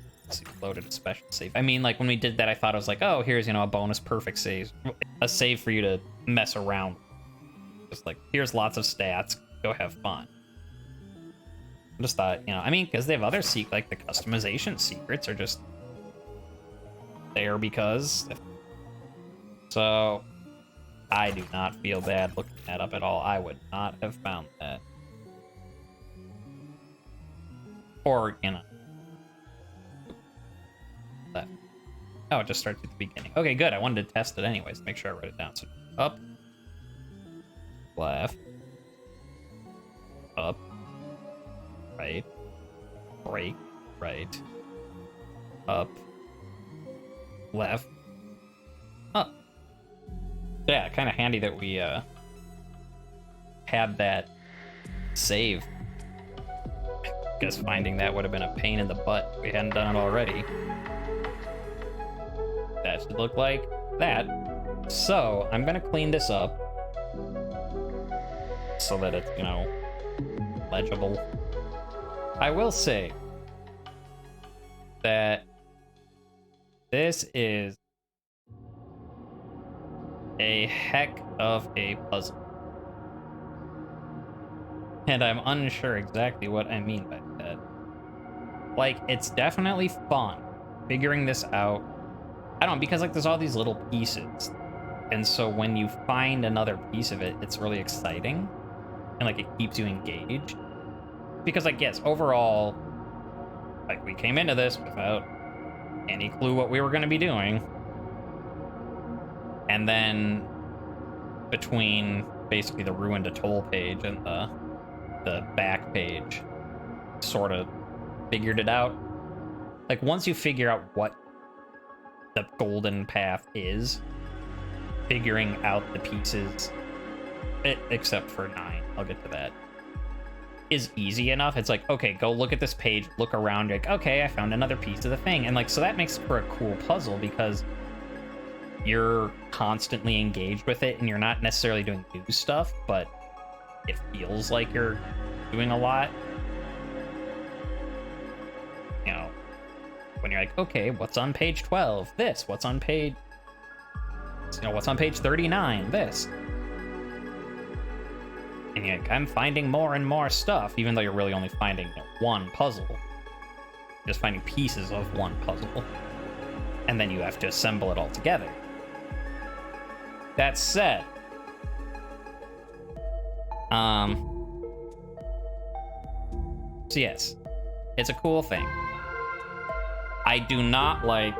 loaded a special save. I mean, like, when we did that, I thought it was like, oh, here's, you know, a bonus perfect save. A save for you to mess around. Just like, here's lots of stats, go have fun. I just thought, you know, I mean, because they have other like, the customization secrets are just there because. So, I do not feel bad looking that up at all. I would not have found that. Or, you know. Left. Oh, it just starts at the beginning. Okay, good. I wanted to test it anyways. Make sure I write it down. So, up. Left. Up. Right. Break. Right. Up. Left. Up. Yeah, kind of handy that we had that save. I guess finding that would have been a pain in the butt if we hadn't done it already. That should look like that. So, I'm gonna clean this up so that it's, you know, legible. I will say that this is a heck of a puzzle. And I'm unsure exactly what I mean by that. Like, it's definitely fun figuring this out. I don't know, because like there's all these little pieces. And so when you find another piece of it, it's really exciting. And like it keeps you engaged. Because like, yes, overall, like we came into this without any clue what we were going to be doing. And then between basically the ruined atoll page and the back page, sort of figured it out. Like once you figure out what the Golden Path is, figuring out the pieces, except for 9, I'll get to that, is easy enough. It's like, okay, go look at this page, look around, like, okay, I found another piece of the thing. And like, so that makes for a cool puzzle because you're constantly engaged with it and you're not necessarily doing new stuff, but it feels like you're doing a lot. when you're like, okay, what's on page 12? This. What's on page... what's on page 39? This. And you're like, I'm finding more and more stuff, even though you're really only finding one puzzle. You're just finding pieces of one puzzle. And then you have to assemble it all together. That said... So yes, it's a cool thing. I do not like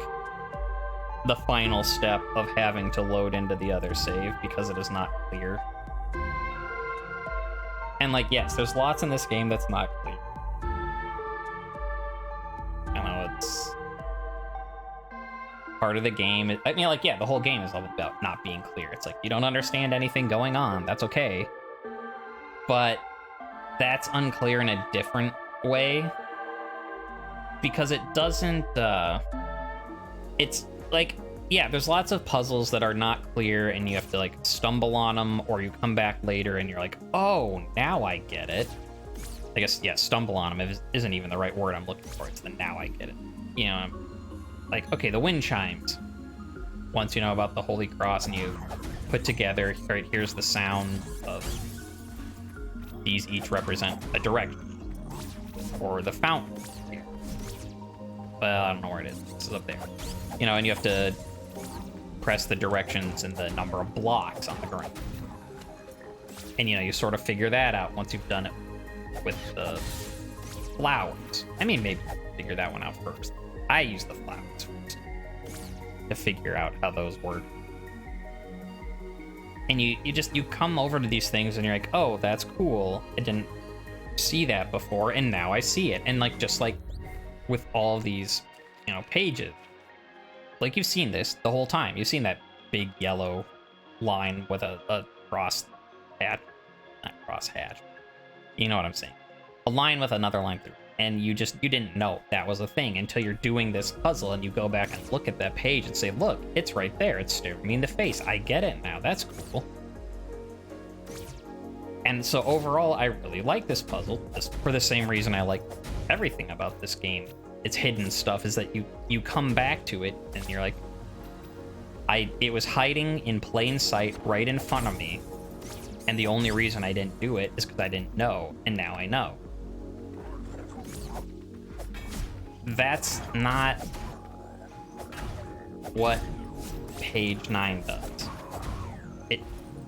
the final step of having to load into the other save because it is not clear. And like, yes, there's lots in this game that's not clear. I know it's part of the game. I mean, like, yeah, the whole game is all about not being clear. It's like, you don't understand anything going on. That's okay. But that's unclear in a different way. Because it doesn't, it's like, yeah, there's lots of puzzles that are not clear and you have to like stumble on them, or you come back later and you're like, oh, now I get it. I guess, yeah, stumble on them isn't even the right word I'm looking for. It's the now I get it. You know, like, okay, the wind chimes. Once you know about the Holy Cross and you put together, right, here's the sound of these each represent a direction. Or the fountain. Well, I don't know where it is. This is up there. You know, and you have to press the directions and the number of blocks on the ground. And, you know, you sort of figure that out once you've done it with the flowers. I mean, maybe figure that one out first. I use the flowers first to figure out how those work. And you come over to these things and you're like, oh, that's cool. I didn't see that before, and now I see it. And like, just like with all these, you know, pages, like you've seen this the whole time. You've seen that big yellow line with a cross hatch, not cross hatch. You know what I'm saying? A line with another line through. And you didn't know that was a thing until you're doing this puzzle and you go back and look at that page and say, look, it's right there. It's staring me in the face. I get it now. That's cool. And so overall, I really like this puzzle, just for the same reason I like everything about this game. Its hidden stuff is that you come back to it and you're like, it was hiding in plain sight right in front of me. And the only reason I didn't do it is because I didn't know, and now I know. That's not what page 9 does.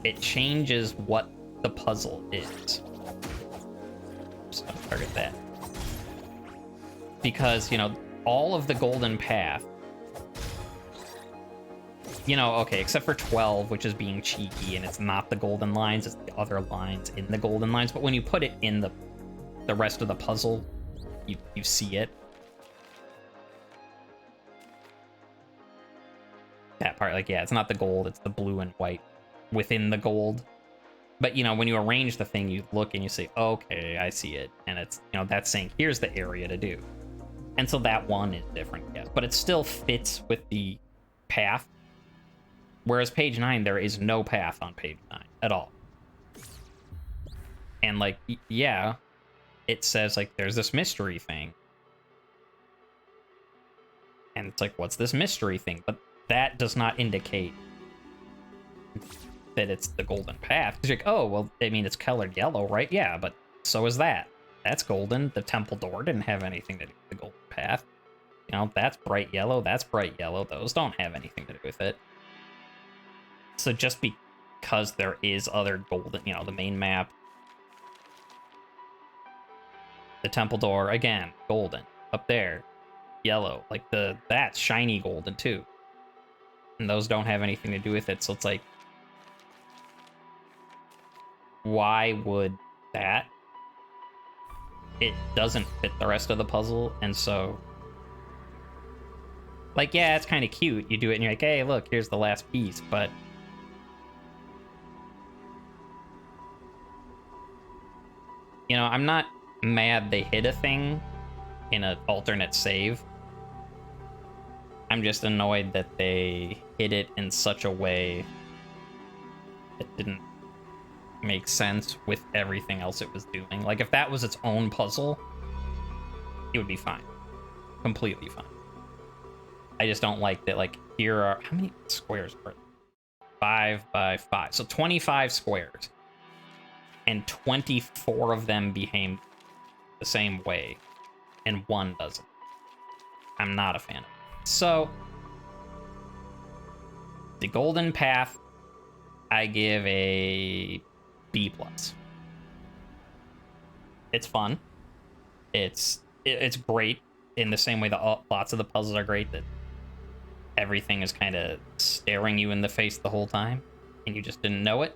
It changes what the puzzle is. So target that. Because, you know, all of the golden path, you know, okay, except for 12, which is being cheeky, and it's not the golden lines, it's the other lines in the golden lines. But when you put it in the rest of the puzzle, you see it. That part, like, yeah, it's not the gold, it's the blue and white within the gold. But, you know, when you arrange the thing, you look and you say, okay, I see it. And it's, you know, that's saying, here's the area to do. And so that one is different, yes. But it still fits with the path. Whereas page 9, there is no path on page 9 at all. And, like, yeah, it says, like, there's this mystery thing. And it's like, what's this mystery thing? But that does not indicate that it's the golden path. Because you're like, oh, well, I mean, it's colored yellow, right? Yeah, but so is that. That's golden. The temple door didn't have anything to do with the golden path. You know, that's bright yellow. That's bright yellow. Those don't have anything to do with it. So just because there is other golden, you know, the main map, the temple door, again, golden. Up there, yellow. Like, that's shiny golden, too. And those don't have anything to do with it, so it's like, why would that? It doesn't fit the rest of the puzzle, and so, like, yeah, it's kind of cute. You do it and you're like, hey, look, here's the last piece, but you know, I'm not mad they hid a thing in an alternate save. I'm just annoyed that they hid it in such a way that didn't make sense with everything else it was doing. Like, if that was its own puzzle, it would be fine. Completely fine. I just don't like that, like, here are... How many squares are there? 5 by 5. So 25 squares. And 24 of them behave the same way. And 1 doesn't. I'm not a fan of it. So, the Golden Path, I give a B+. It's fun. It's great in the same way that lots of the puzzles are great, that everything is kind of staring you in the face the whole time, and you just didn't know it.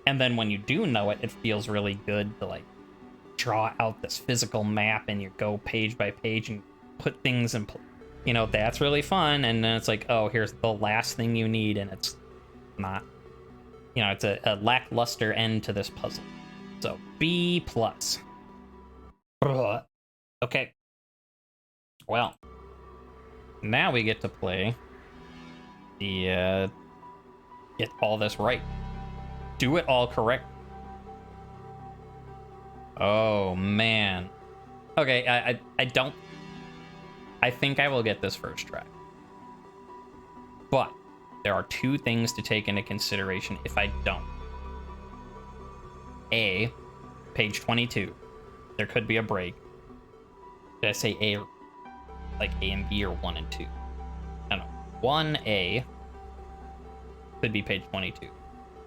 And then when you do know it, it feels really good to, like, draw out this physical map and you go page by page and put things in you know, that's really fun. And then it's like, oh, here's the last thing you need, and it's not, you know, it's a lackluster end to this puzzle. So B+. Okay. Well, now we get to play the get all this right. Do it all correct. Oh man. Okay, I think I will get this first try. But there are 2 things to take into consideration if I don't. A, page 22. There could be a break. Did I say A, like A and B, or 1 and 2? I don't know. 1A could be page 22.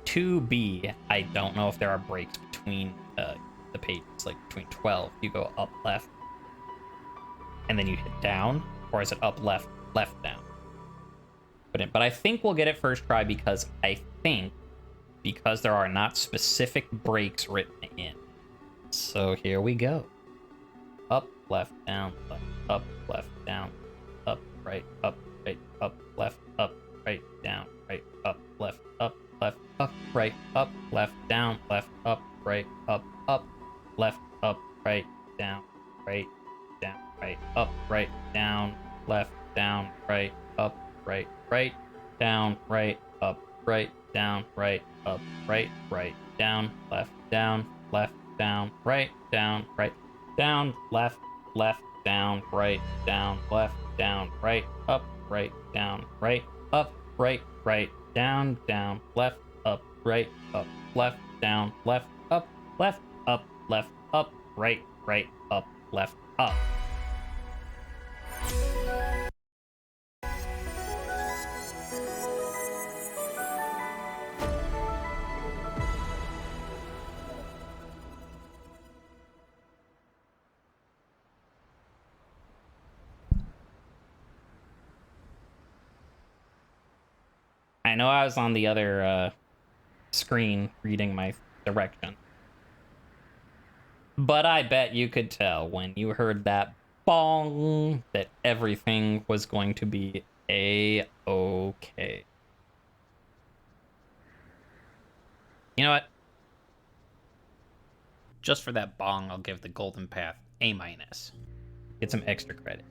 2B, I don't know if there are breaks between the pages, like between 12. You go up, left, and then you hit down, or is it up, left, left, down? But I think we'll get it first try, because there are not specific breaks written in. So here we go. Up, left, down, left, up, left, down, up, right, up, left, down, right, up, left, up, right, up, left, down, left, up, right, left, up, right, down, right, up, right, down, left, down, right, up, right, down, right, up, right, down, right, up, right, down, left, down, down, right, down, left, down, right, up, down, right, up, down, left, up, left, down, left, up, right, up, left, up. I know I was on the other screen reading my direction, but I bet you could tell when you heard that bong that everything was going to be A-okay. You know what? Just for that bong, I'll give the Golden Path A-. Get some extra credit.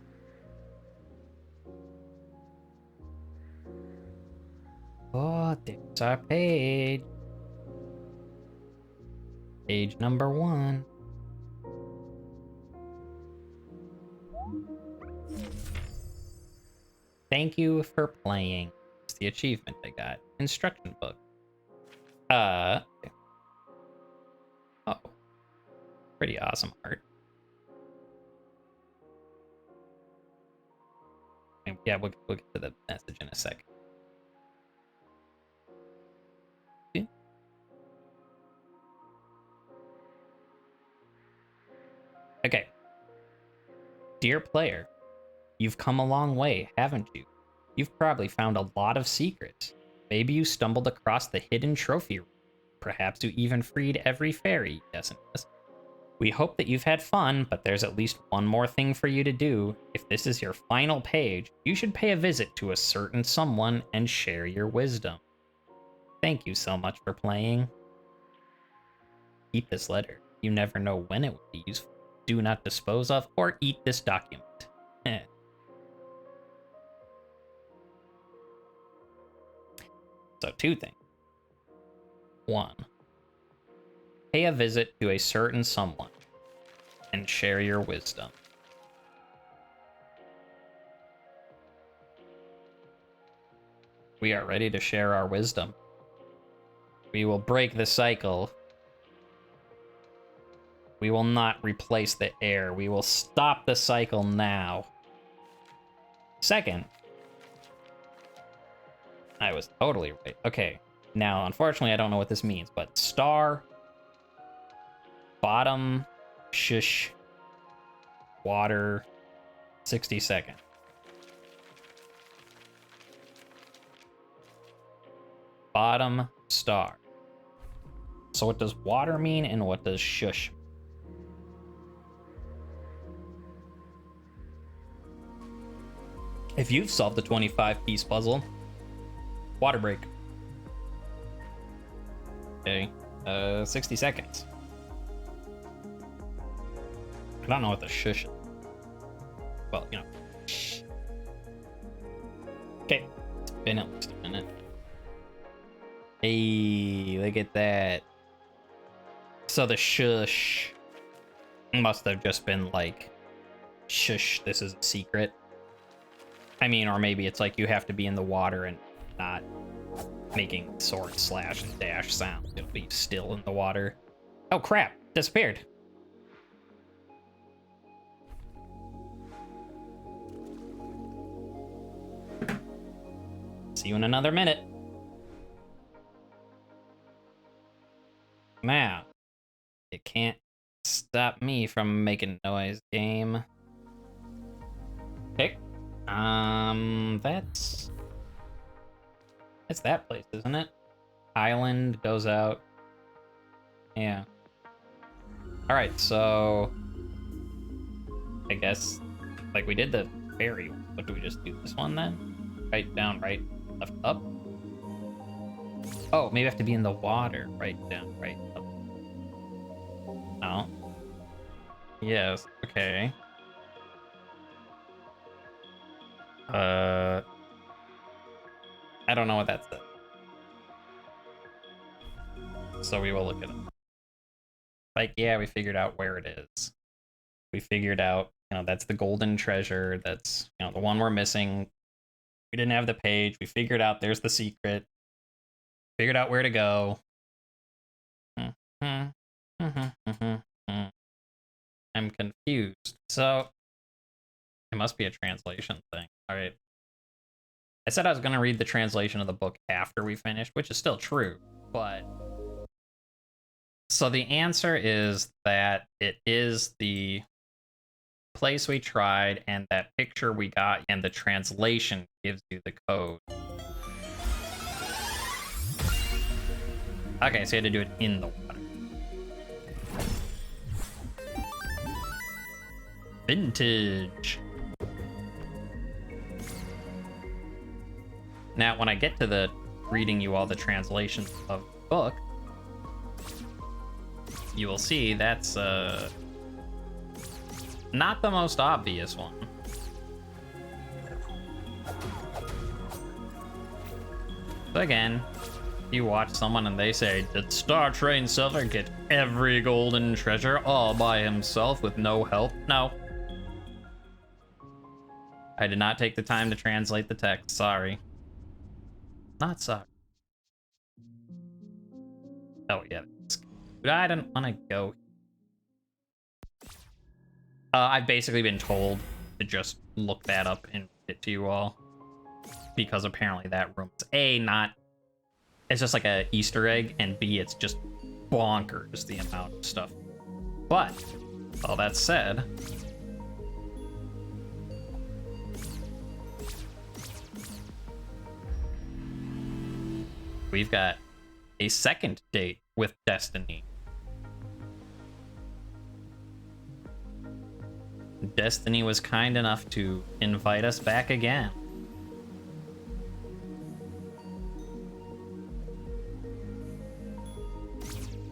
Oh, there's our page. Page number 1. Thank you for playing. It's the achievement I got. Instruction book. Oh. Pretty awesome art. And yeah, we'll get to the message in a second. Okay. Dear player, you've come a long way, haven't you? You've probably found a lot of secrets. Maybe you stumbled across the hidden trophy room. Perhaps you even freed every fairy. Yes, and yes. We hope that you've had fun, but there's at least one more thing for you to do. If this is your final page, you should pay a visit to a certain someone and share your wisdom. Thank you so much for playing. Keep this letter. You never know when it would be useful. Do not dispose of or eat this document. So 2 things. 1. Pay a visit to a certain someone and share your wisdom. We are ready to share our wisdom. We will break the cycle. We will not replace the air. We will stop the cycle now. Second, I was totally right. Okay, now, unfortunately, I don't know what this means, but star, bottom, shush, water, 60 seconds. Bottom, star. So what does water mean and what does shush? If you've solved the 25-piece puzzle, water break. Okay, 60 seconds. I don't know what the shush is. Well, you know. Okay, it's been at least a minute. Hey, look at that. So the shush must have just been like, shush, this is a secret. I mean, or maybe it's like you have to be in the water and not making sword slash and dash sounds. It'll be still in the water. Oh crap, disappeared. See you in another minute. Now, it can't stop me from making noise, game. Okay. It's that place, isn't it? Island goes out. Yeah. Alright, so I guess like we did the ferry one. What do we just do this one then? Right, down, right, left, up. Oh, maybe I have to be in the water. Right, down, right, up. No. Yes, okay. I don't know what that says. So we will look it up. Like, yeah, we figured out where it is. We figured out, you know, that's the golden treasure. That's, you know, the one we're missing. We didn't have the page. We figured out there's the secret. Figured out where to go. I'm confused. So it must be a translation thing. All right. I said I was going to read the translation of the book after we finished, which is still true, but so the answer is that it is the place we tried and that picture we got, and the translation gives you the code. Okay, so you had to do it in the water. Vintage. Now, when I get to the reading you all the translations of the book, you will see that's not the most obvious one. So again, you watch someone and they say, did StarTrain Silver get every golden treasure all by himself with no help? No. I did not take the time to translate the text, sorry. Not sorry. Oh, yeah. But I didn't want to go. I've basically been told to just look that up and read it to you all. Because apparently that room is A, not... It's just like a Easter egg, and B, it's just bonkers the amount of stuff. But, all that said... We've got a second date with Destiny. Destiny was kind enough to invite us back again.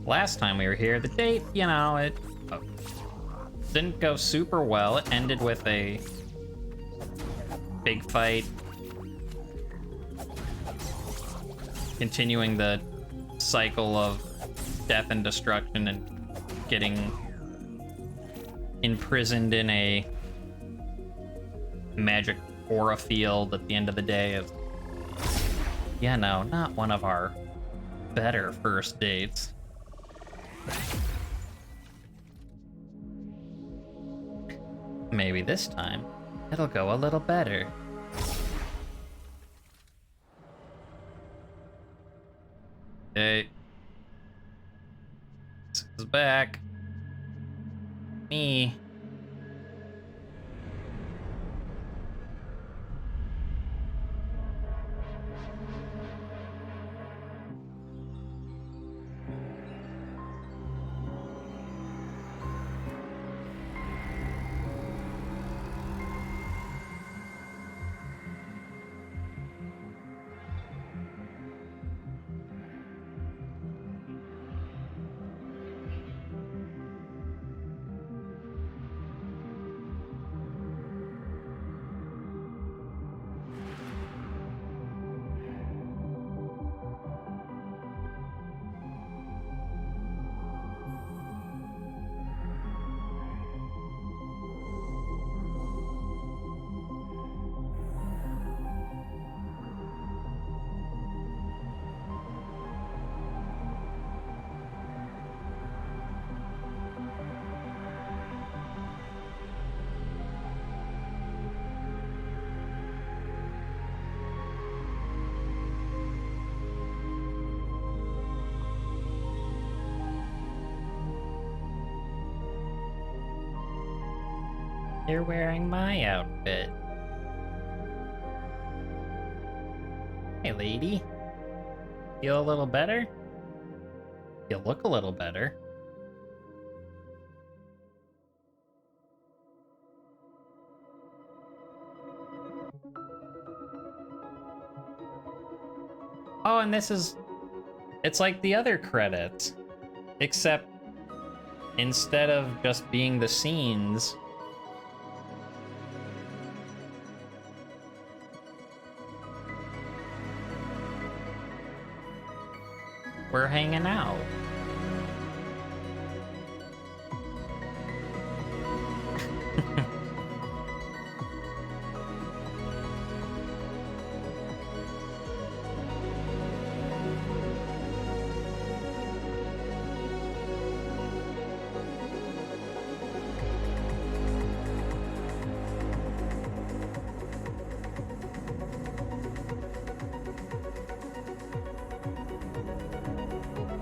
Last time we were here, the date, you know, it didn't go super well. It ended with a big fight. Continuing the cycle of death and destruction and getting imprisoned in a magic aura field at the end of the day of Yeah, no, not one of our better first dates. Maybe this time, it'll go a little better. Hey. This is back. Me. You're wearing my outfit. Hey, lady. Feel a little better? You look a little better. Oh, and this is... It's like the other credits. Except, instead of just being the scenes... we're hanging out.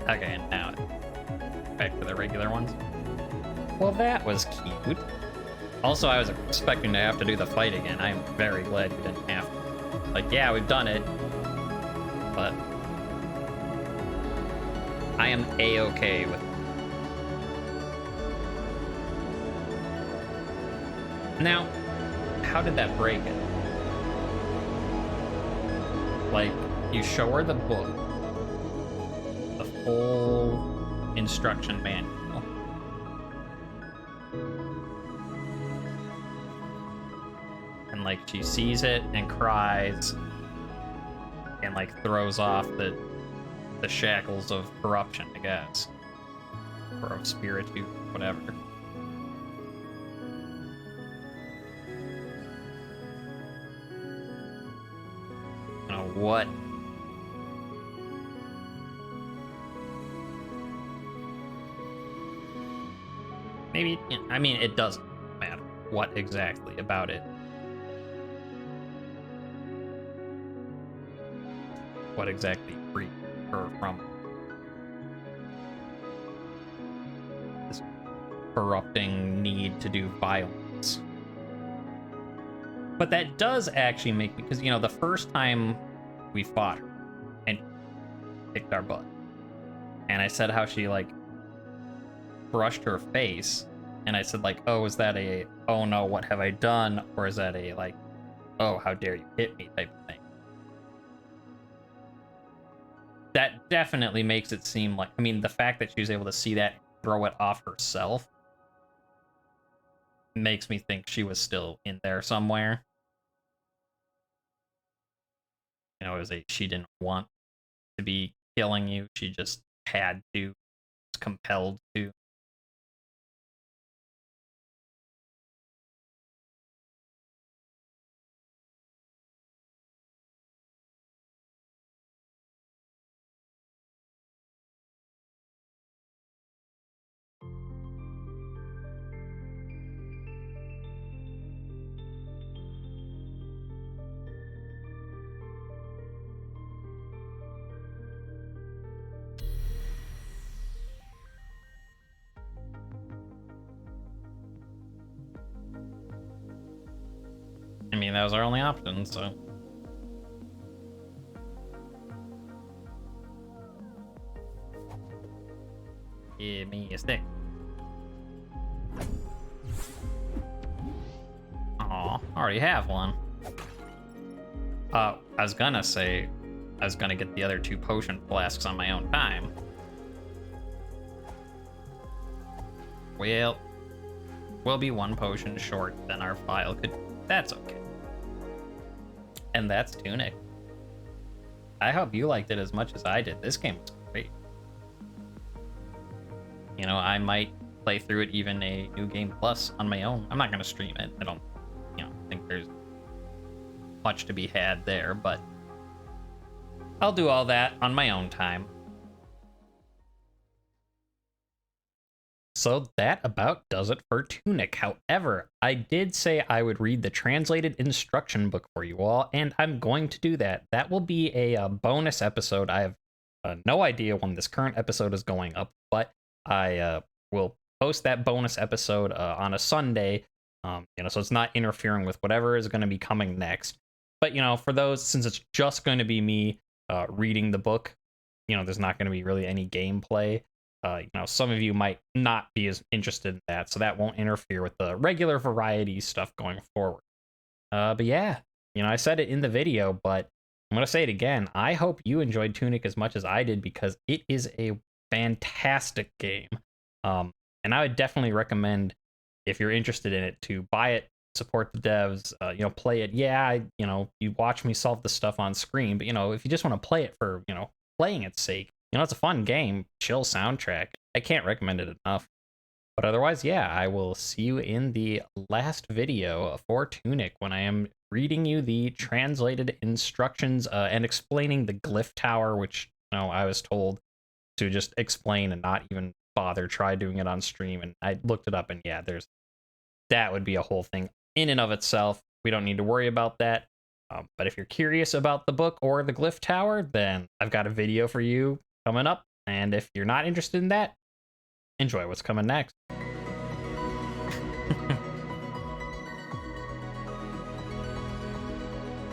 Okay, now back to the regular ones. Well, that was cute. Also, I was expecting to have to do the fight again. I'm very glad you didn't have to. Like, yeah, we've done it, but I am A-okay with it. Now, how did that break it? Like, you show her the book, the full instruction manual. And, like, she sees it and cries and, like, throws off the shackles of corruption, I guess. Or of spiritu, whatever. What? Maybe, I mean, it doesn't matter what exactly about it. What exactly freed her from this corrupting need to do violence. But that does actually make me, because, you know, the first time we fought her and kicked our butt, and I said how she, like, brushed her face, and I said, like, oh, is that a, oh no, what have I done? Or is that a, like, oh, how dare you hit me type of thing? That definitely makes it seem like, I mean, the fact that she was able to see that, throw it off herself, makes me think she was still in there somewhere. You know, it was she didn't want to be killing you, she just had to, was compelled to. that was our only option, so. Give me a stick. Aw, already have one. I was gonna say I was gonna get the other 2 potion flasks on my own time. Well, we'll be 1 potion short than our file could. That's okay. And that's Tunic. I hope you liked it as much as I did. This game was great. You know, I might play through it even a New Game Plus on my own. I'm not gonna stream it. I don't, think there's much to be had there, but I'll do all that on my own time. So that about does it for Tunic. However, I did say I would read the translated instruction book for you all, and I'm going to do that. That will be a bonus episode. I have no idea when this current episode is going up, but I will post that bonus episode on a Sunday, so it's not interfering with whatever is going to be coming next. But, for those, since it's just going to be me reading the book, there's not going to be really any gameplay. Some of you might not be as interested in that, so that won't interfere with the regular variety stuff going forward. But yeah, I said it in the video, but I'm going to say it again. I hope you enjoyed Tunic as much as I did, because it is a fantastic game. And I would definitely recommend, if you're interested in it, to buy it, support the devs, play it. Yeah, you watch me solve the stuff on screen, but, if you just want to play it for, playing its sake, it's a fun game, chill soundtrack. I can't recommend it enough. But otherwise, yeah, I will see you in the last video for Tunic, when I am reading you the translated instructions and explaining the glyph tower, which, I was told to just explain and not even bother try doing it on stream. And I looked it up, and yeah, that would be a whole thing in and of itself. We don't need to worry about that. But if you're curious about the book or the glyph tower, then I've got a video for you coming up. And if you're not interested in that, enjoy what's coming next.